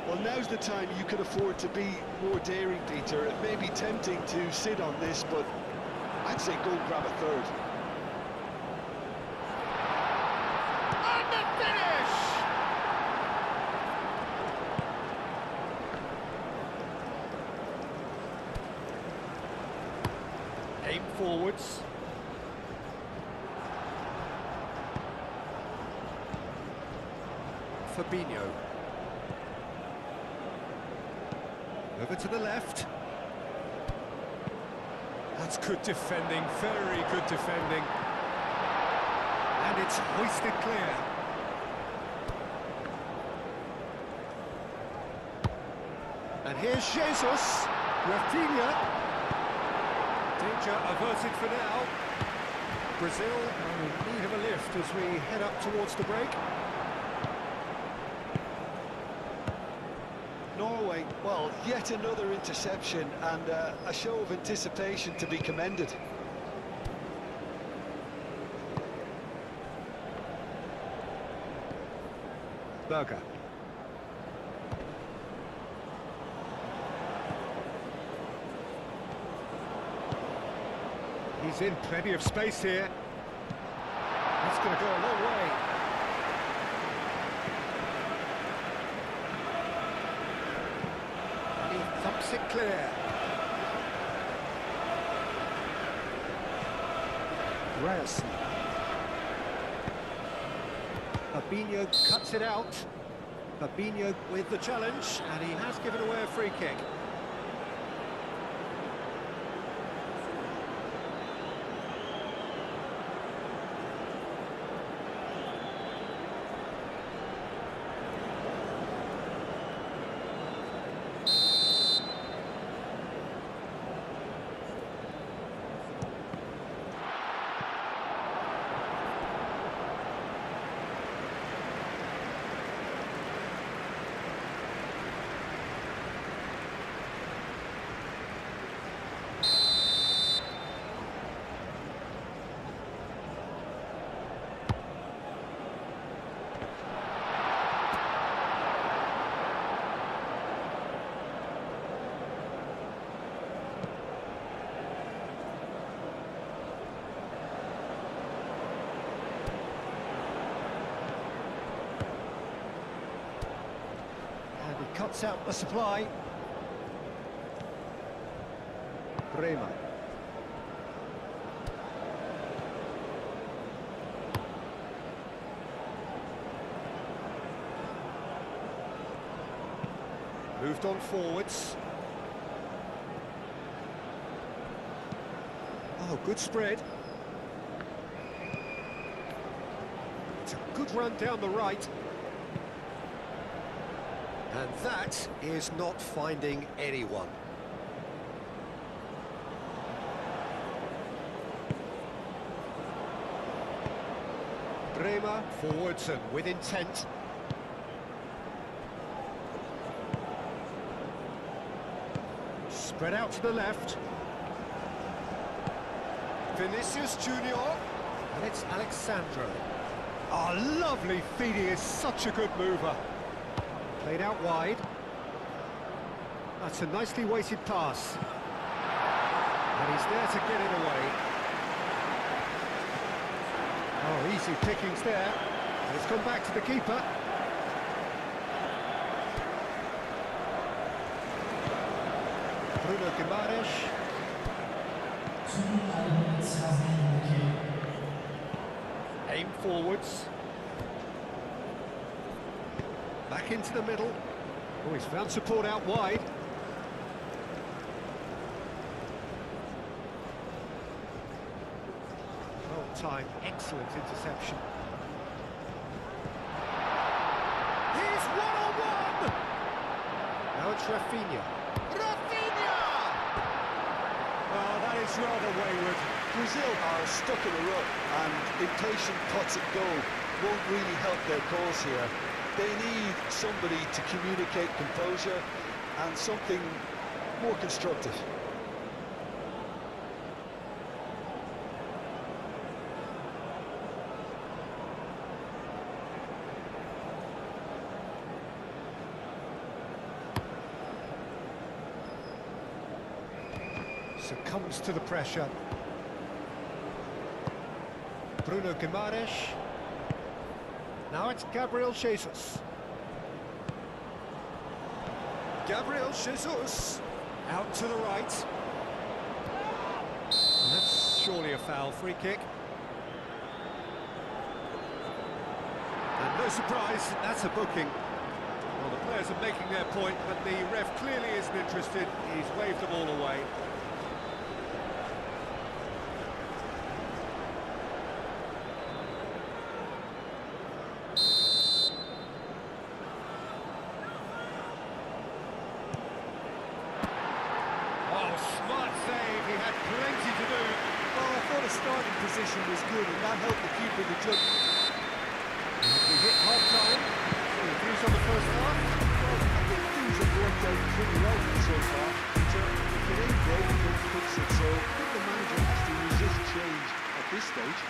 Well, now's the time you can afford to be more daring, Peter. It may be tempting to sit on this, but I'd say go grab a third. And the finish! Aim forwards. Fabinho. Over to the left. That's good defending, very good defending. And it's hoisted clear. And here's Jesus. Rafinha. Danger averted for now. Brazil are in need of a lift as we head up towards the break. Norway, well, yet another interception and a show of anticipation to be commended. Berger. He's in plenty of space here. That's going to go a long way. And he thumps it clear. Ryerson. Fabinho cuts it out. Fabinho with the challenge, and he has given away a free kick. Cuts out the supply. Bremer. Moved on forwards. Oh, good spread. It's a good run down the right. And that is not finding anyone. Bremer forwards and with intent. Spread out to the left. Vinicius Junior. And it's Alexandro. Oh, lovely feed. He is such a good mover. Played out wide. That's a nicely weighted pass. And he's there to get it away. Oh, easy pickings there. And it's gone back to the keeper. Bruno Guimaraes. 2 elements have been indicated. Aim forwards. Back into the middle. Oh, he's found support out wide. Well timed, excellent interception. He's one-on-one! Now it's Rafinha. Rafinha! Oh, that is rather wayward. Brazil are stuck in a rut, and impatient pots at goal won't really help their cause here. They need somebody to communicate composure and something more constructive. Succumbs to the pressure. Bruno Guimaraes. Now it's Gabriel Jesus. Gabriel Jesus. Out to the right. That's surely a foul. Free kick. And no surprise, that's a booking. Well, the players are making their point, but the ref clearly isn't interested. He's waved them all away. Oh, smart save. He had plenty to do. Well, I thought his starting position was good, and that helped the keeper to judge. We hit half-time. Any views on the first half? Well, I think things have worked out pretty well so far. Peter, if it ain't broke, don't fix it. So I think the manager has to resist change at this stage.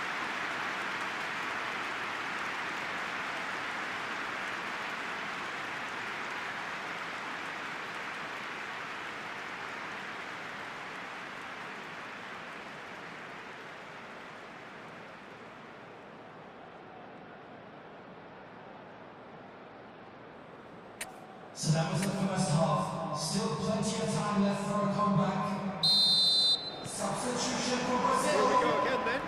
So that was the first half. Still plenty of time left for a comeback. Substitution for Here we Brazil. go again then.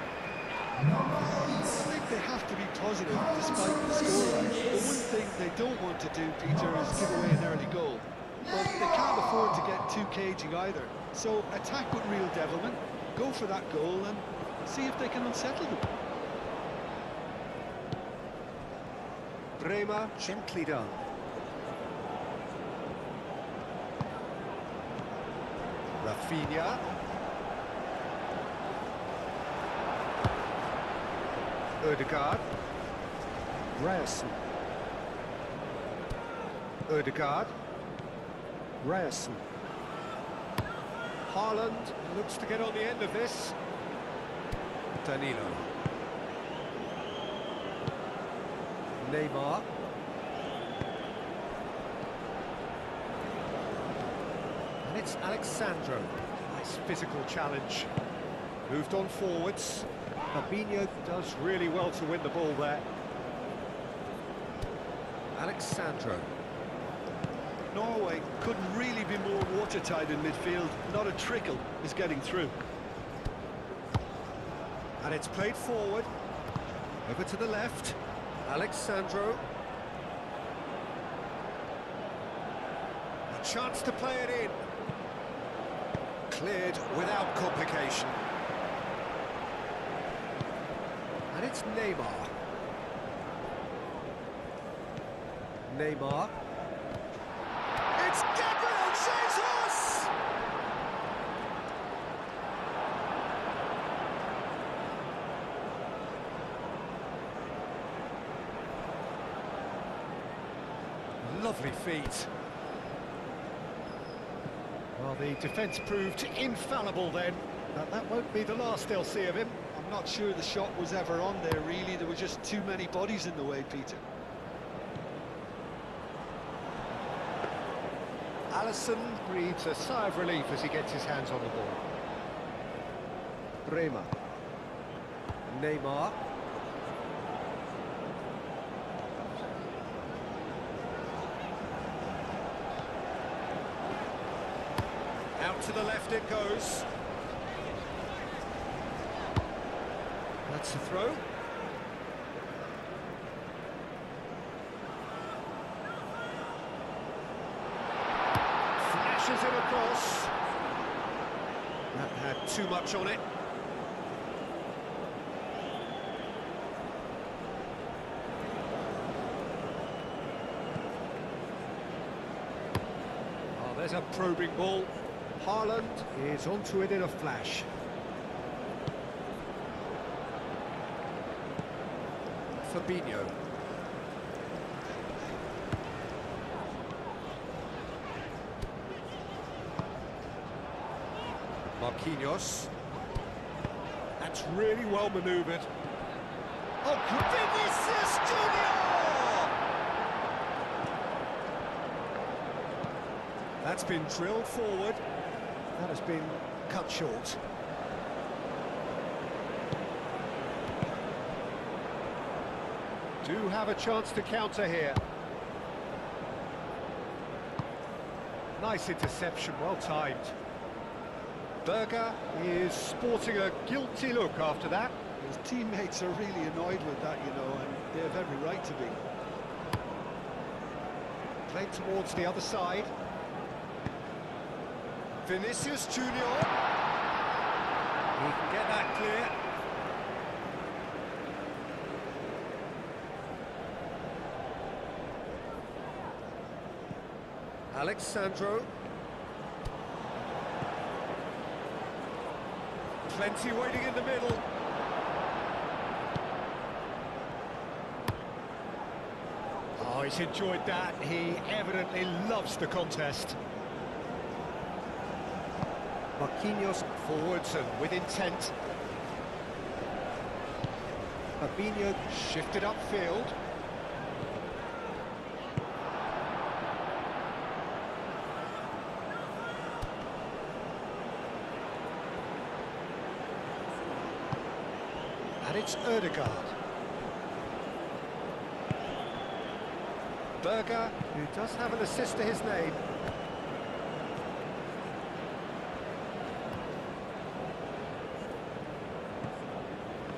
Number 8. I think they have to be positive despite the scoreline. The one thing they don't want to do, Peter, is give away an early goal. But they can't afford to get too cagey either. So attack with real devilment, go for that goal and see if they can unsettle them. Bremer gently done. Rafinha. Ødegaard. Ryerson. Ødegaard. Ryerson. Haaland looks to get on the end of this. Danilo. Neymar. And it's Alexandro. Nice physical challenge. Moved on forwards. Fabinho does really well to win the ball there. Alexandro. Norway couldn't really be more watertight in midfield. Not a trickle is getting through. And it's played forward. Over to the left. Alexandro. A chance to play it in. Cleared without complication. And it's Neymar. Neymar. It's Gabriel Jesus! Lovely feet. Well, the defence proved infallible then, but that won't be the last they'll see of him. I'm not sure the shot was ever on there, really. There were just too many bodies in the way, Peter. Alisson breathes a sigh of relief as he gets his hands on the ball. Bremer. Neymar. Out to the left it goes. That's a throw. Flashes it across. That had too much on it. Oh, there's a probing ball. Haaland is onto it in a flash. Fabinho. Marquinhos. That's really well manoeuvred. Oh, Vinicius Junior! That's been drilled forward. That has been cut short. Do have a chance to counter here. Nice interception, well timed. Berger is sporting a guilty look after that. His teammates are really annoyed with that, you know, and they have every right to be. Played towards the other side. Vinicius Junior. He can get that clear. Alexandro. Plenty waiting in the middle. Oh, he's enjoyed that. He evidently loves the contest. Marquinhos forwards and with intent. Fabinho shifted upfield. And it's Ødegaard. Berger, who does have an assist to his name.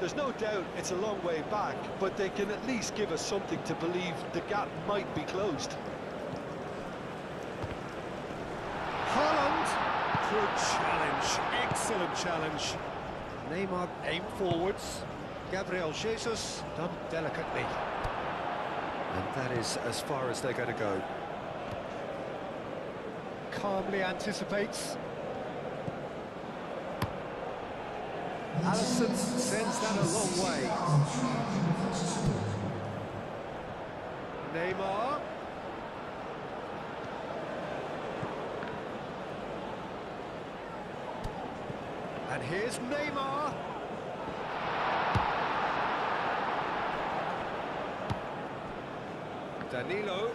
There's no doubt it's a long way back, but they can at least give us something to believe the gap might be closed. Haaland, good challenge, excellent challenge. Neymar aimed forwards. Gabriel Jesus done delicately. And that is as far as they're going to go. Calmly anticipates. Alisson sends that a long way. Neymar. And here's Neymar. Danilo.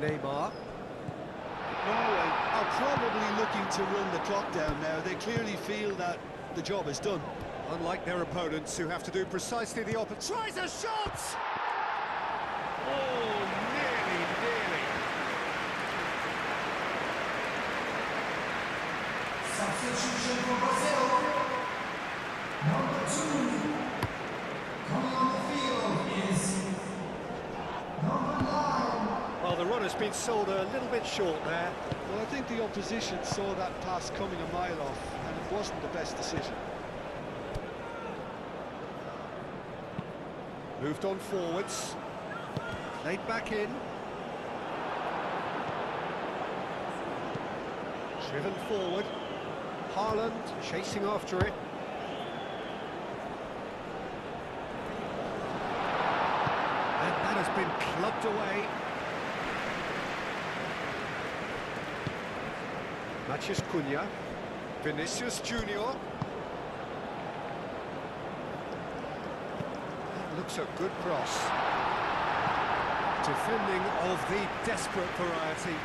Neymar. Norway are probably looking to run the clock down now. They clearly feel that the job is done. Unlike their opponents who have to do precisely the opposite. Tries a shot! Oh, nearly. Substitution for Brazil. Number 2. Coming on the field is number 9. Well, the run has been sold a little bit short there. Well, I think the opposition saw that pass coming a mile off, and it wasn't the best decision. Moved on forwards. Played back in. Driven forward. Haaland chasing after it. And that has been clubbed away. Matches Cunha. Vinicius Junior. That looks a good cross. Defending of the desperate variety.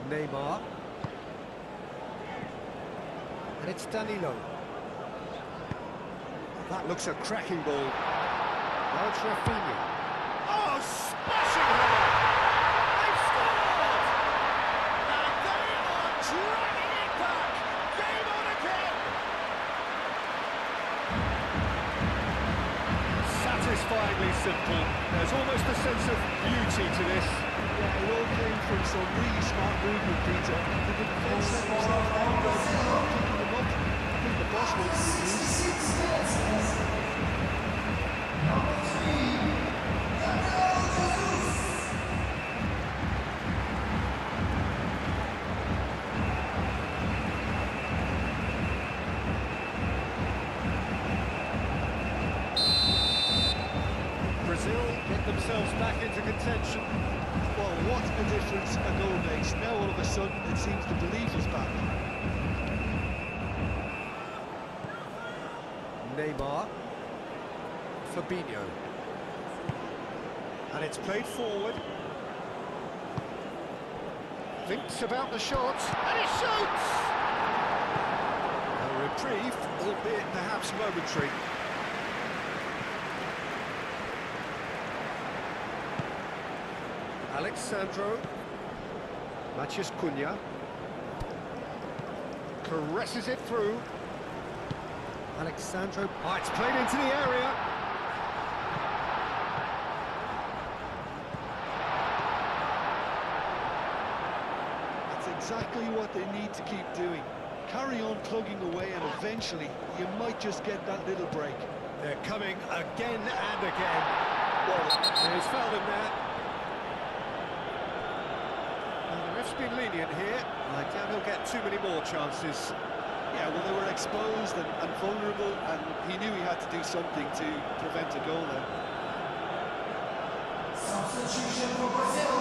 Neymar. And it's Danilo. That looks a cracking ball. Now it's Rafinha. Oh, smashing header! They've scored! And they are dragging it back! Game on again! Satisfyingly simple. There's almost a sense of beauty to this. Yeah, it all came from some really smart movement, Peter. The defence set themselves out well, picking them up. I think the boss wants to use. 66 minutes. Number 3, Gabriel Jesus. a difference a goal makes. Now all of a sudden it seems the belief is back. Neymar. Fabinho. And it's played forward. Thinks about the shot, and he shoots! A reprieve, albeit perhaps momentary. Alexandro. Matches Cunha. Caresses it through. Alexandro. Oh, it's played into the area. That's exactly what they need to keep doing. Carry on plugging away and eventually you might just get that little break. They're coming again and again. Well, he's fouled him there. Well, the ref's been lenient here. I doubt he'll get too many more chances. Yeah, well, they were exposed and vulnerable, and he knew he had to do something to prevent a goal there. Substitution for Brazil.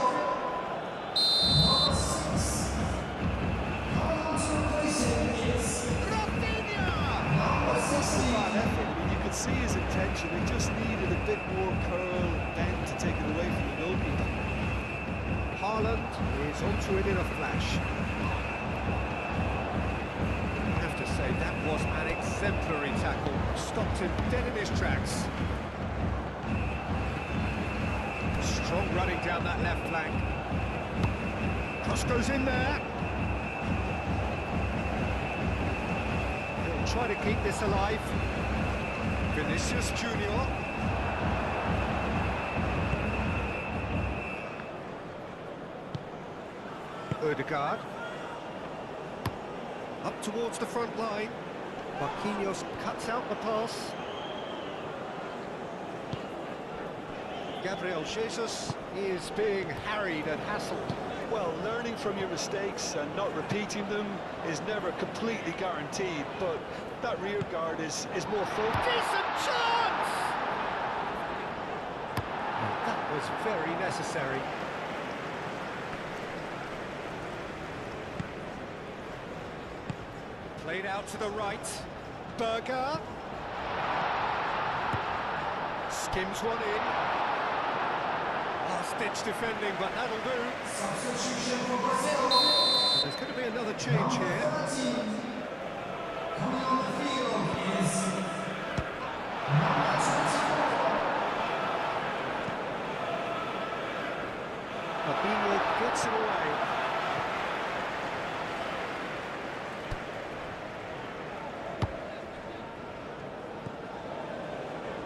Number 6. Coming on to replace him is Rafinha! number 16. Bad effort. I mean, you could see his intention. It just needed a bit more curl and bend to take it away from the goalkeeper. Haaland is onto it in a flash. That was an exemplary tackle, stopped him dead in his tracks. Strong running down that left flank. Cross goes in there. He'll try to keep this alive. Vinicius Junior. Odegaard. Up towards the front line. Marquinhos cuts out the pass. Gabriel Jesus is being harried and hassled. Well, learning from your mistakes and not repeating them is never completely guaranteed, but that rear guard is more focused. Decent chance! That was very necessary. Played out to the right. Berger. Skims one in. Last-ditch defending, but that'll do. Substitution for Brazil. There's going to be another change here. 13. Coming on the field is number 24. Fabinho gets it away.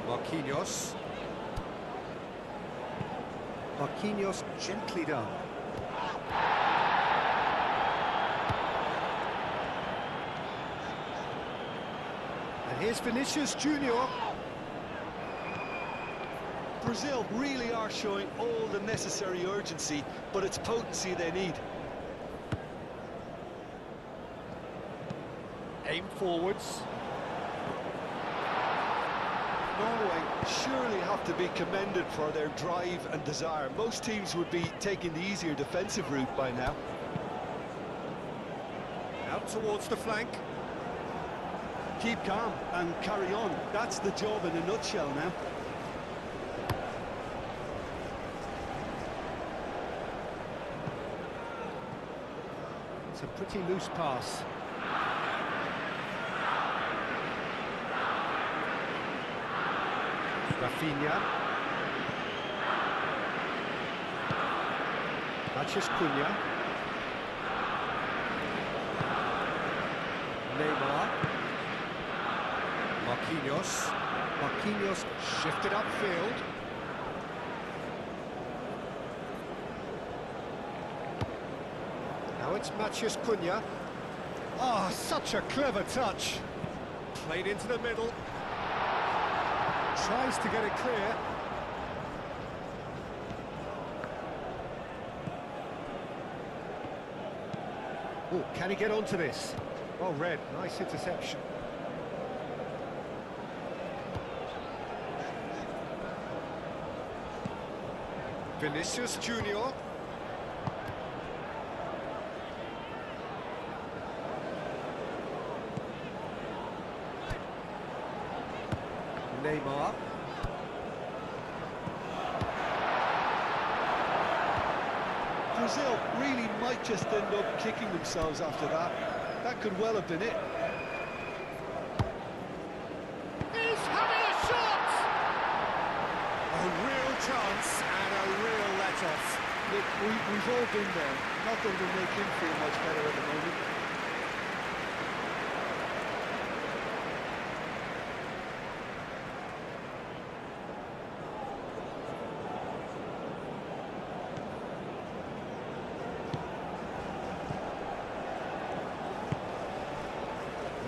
Marquinhos. Marquinhos gently done. And here's Vinicius Junior. Brazil really are showing all the necessary urgency, but it's potency they need. Aim forwards. Norway surely have to be commended for their drive and desire. Most teams would be taking the easier defensive route by now. Out towards the flank. Keep calm and carry on. That's the job in a nutshell now. It's a pretty loose pass. Rafinha. Matches Cunha. Neymar. Marquinhos. Marquinhos shifted upfield. Now it's Matches Cunha. Ah, such a clever touch. Played into the middle. Tries to get it clear. Oh, can he get onto this? Well read, nice interception. Vinicius Junior. Neymar. Brazil really might just end up kicking themselves after that. That could well have been it. He's having a shot! A real chance and a real let-off. Look, we've all been there. Not that it'll make him feel much better at the moment.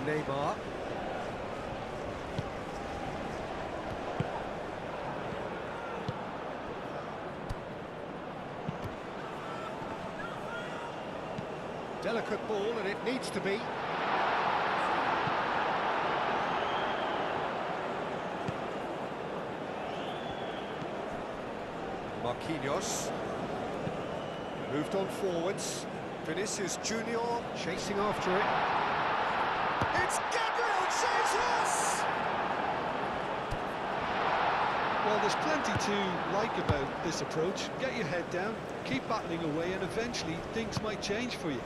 Neymar. Delicate ball, and it needs to be. Marquinhos. Moved on forwards. Vinicius Junior chasing after it. It's Gabriel Jesus! Well, there's plenty to like about this approach. Get your head down, keep battling away, and eventually things might change for you.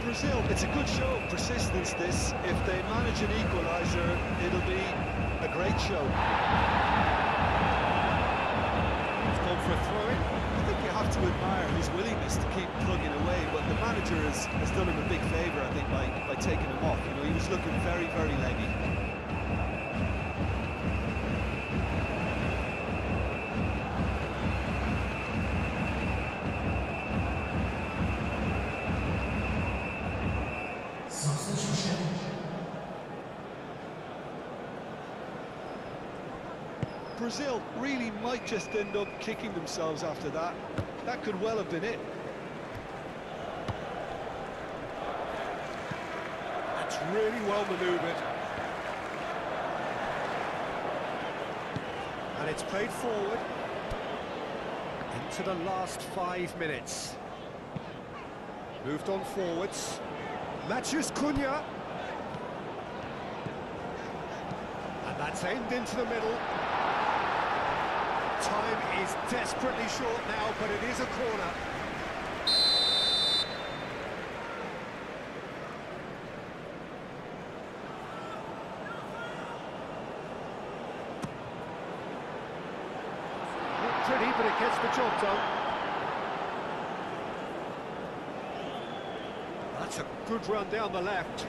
Brazil, it's a good show of persistence this. If they manage an equaliser, it'll be a great show. It's gone for a throw-in. I think you have to admire his willingness to keep plugging away, but the manager has done him a big favour, I think, by taking him off. You know, he was looking very, very leggy. Substitution. Brazil really might just end up kicking themselves after that. That could well have been it. That's really well manoeuvred. And it's played forward into the last 5 minutes. Moved on forwards. Matches Cunha. And that's aimed into the middle. Time is desperately short now, but it is a corner. Not pretty, but it gets the job done. That's a good run down the left.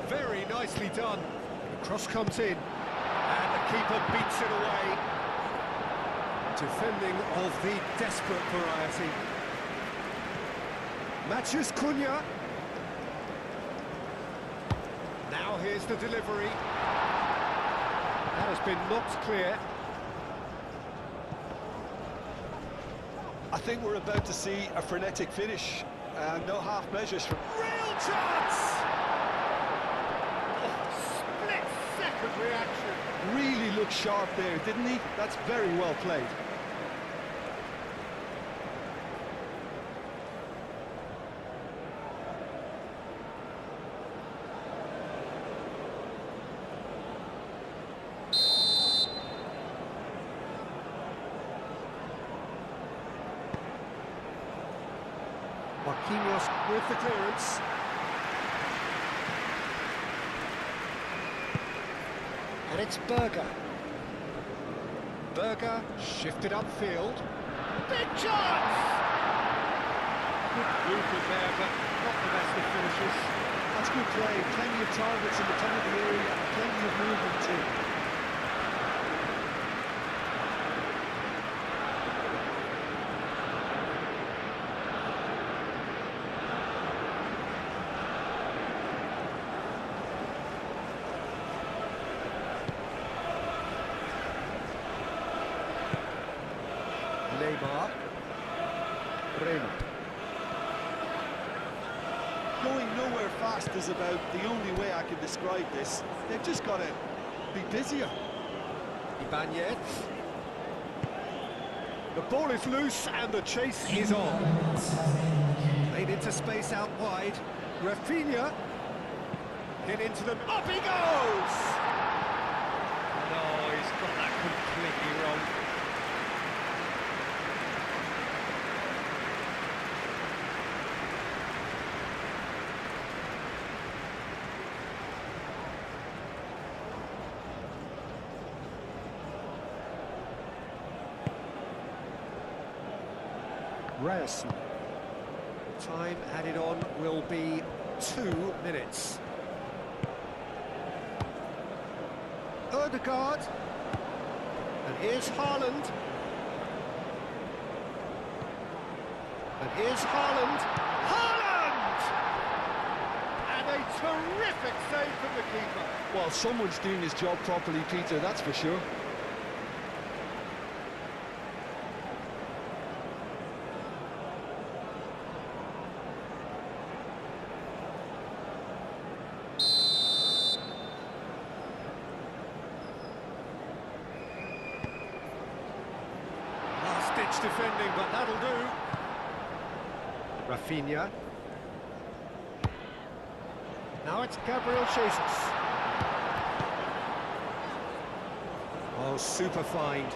Very nicely done. The cross comes in, and the keeper beats it away. Defending of the desperate variety. Matches Cunha. Now here's the delivery. That has been knocked clear. I think we're about to see a frenetic finish. No half measures from... Real chance! Oh, split-second reaction. Really looked sharp there, didn't he? That's very well played. Marquinhos with the clearance. And it's Verde. Verde shifted upfield. Big chance! Good movement there, but not the best of finishes. That's good play. Plenty of targets in the penalty area and plenty of movement too. Neymar. Verde. Going nowhere fast is about the only way I can describe this. They've just got to be busier. Ibanez. The ball is loose and the chase is on. Played into space out wide. Rafinha. Hit into them. Up he goes! No, he's got that completely wrong. Ryerson. Time added on will be 2 minutes. Odegaard. And here's Haaland. And here's Haaland. Haaland! And a terrific save from the keeper. Well, someone's doing his job properly, Peter, that's for sure. Ditch defending, but that'll do. Rafinha. Now it's Gabriel Jesus. Oh, super find.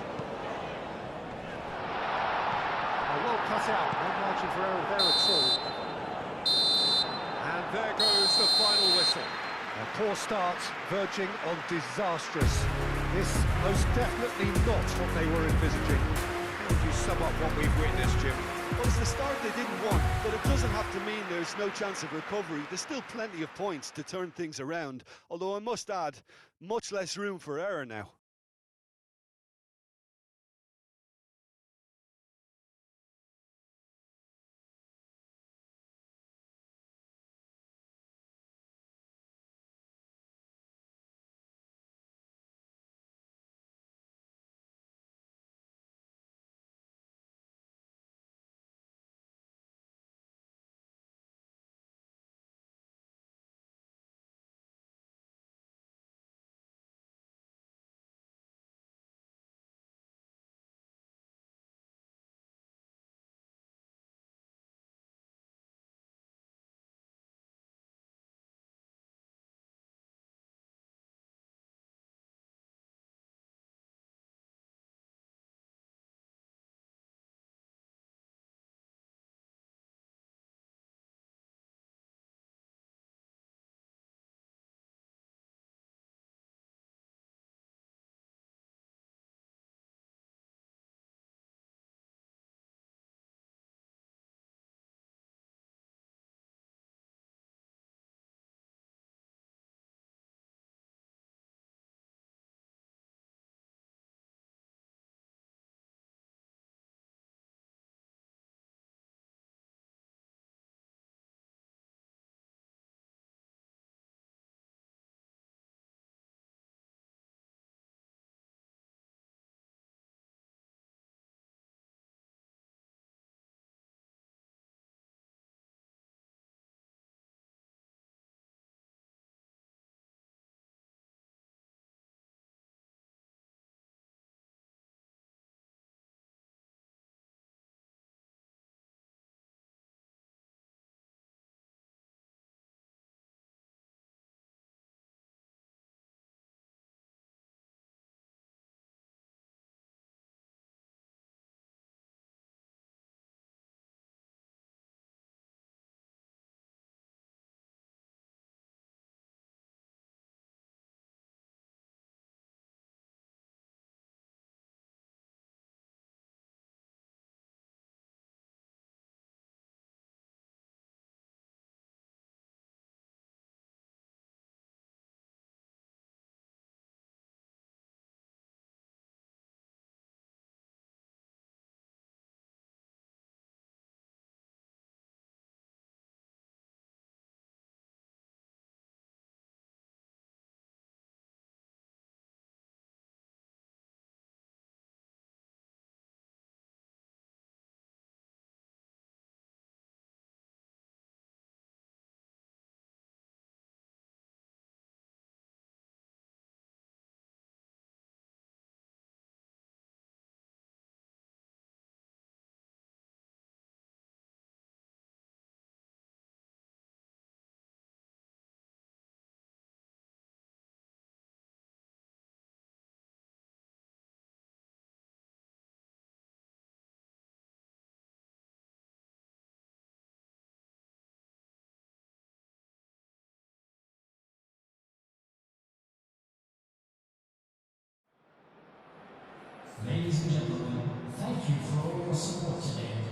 Oh, well cut out. No margin for error there at all. And there goes the final whistle. A poor start, verging on disastrous. This most definitely not what they were envisaging. Would you sum up what we've witnessed, Jim? Well, it's the start they didn't want, but it doesn't have to mean there's no chance of recovery. There's still plenty of points to turn things around, although I must add, much less room for error now.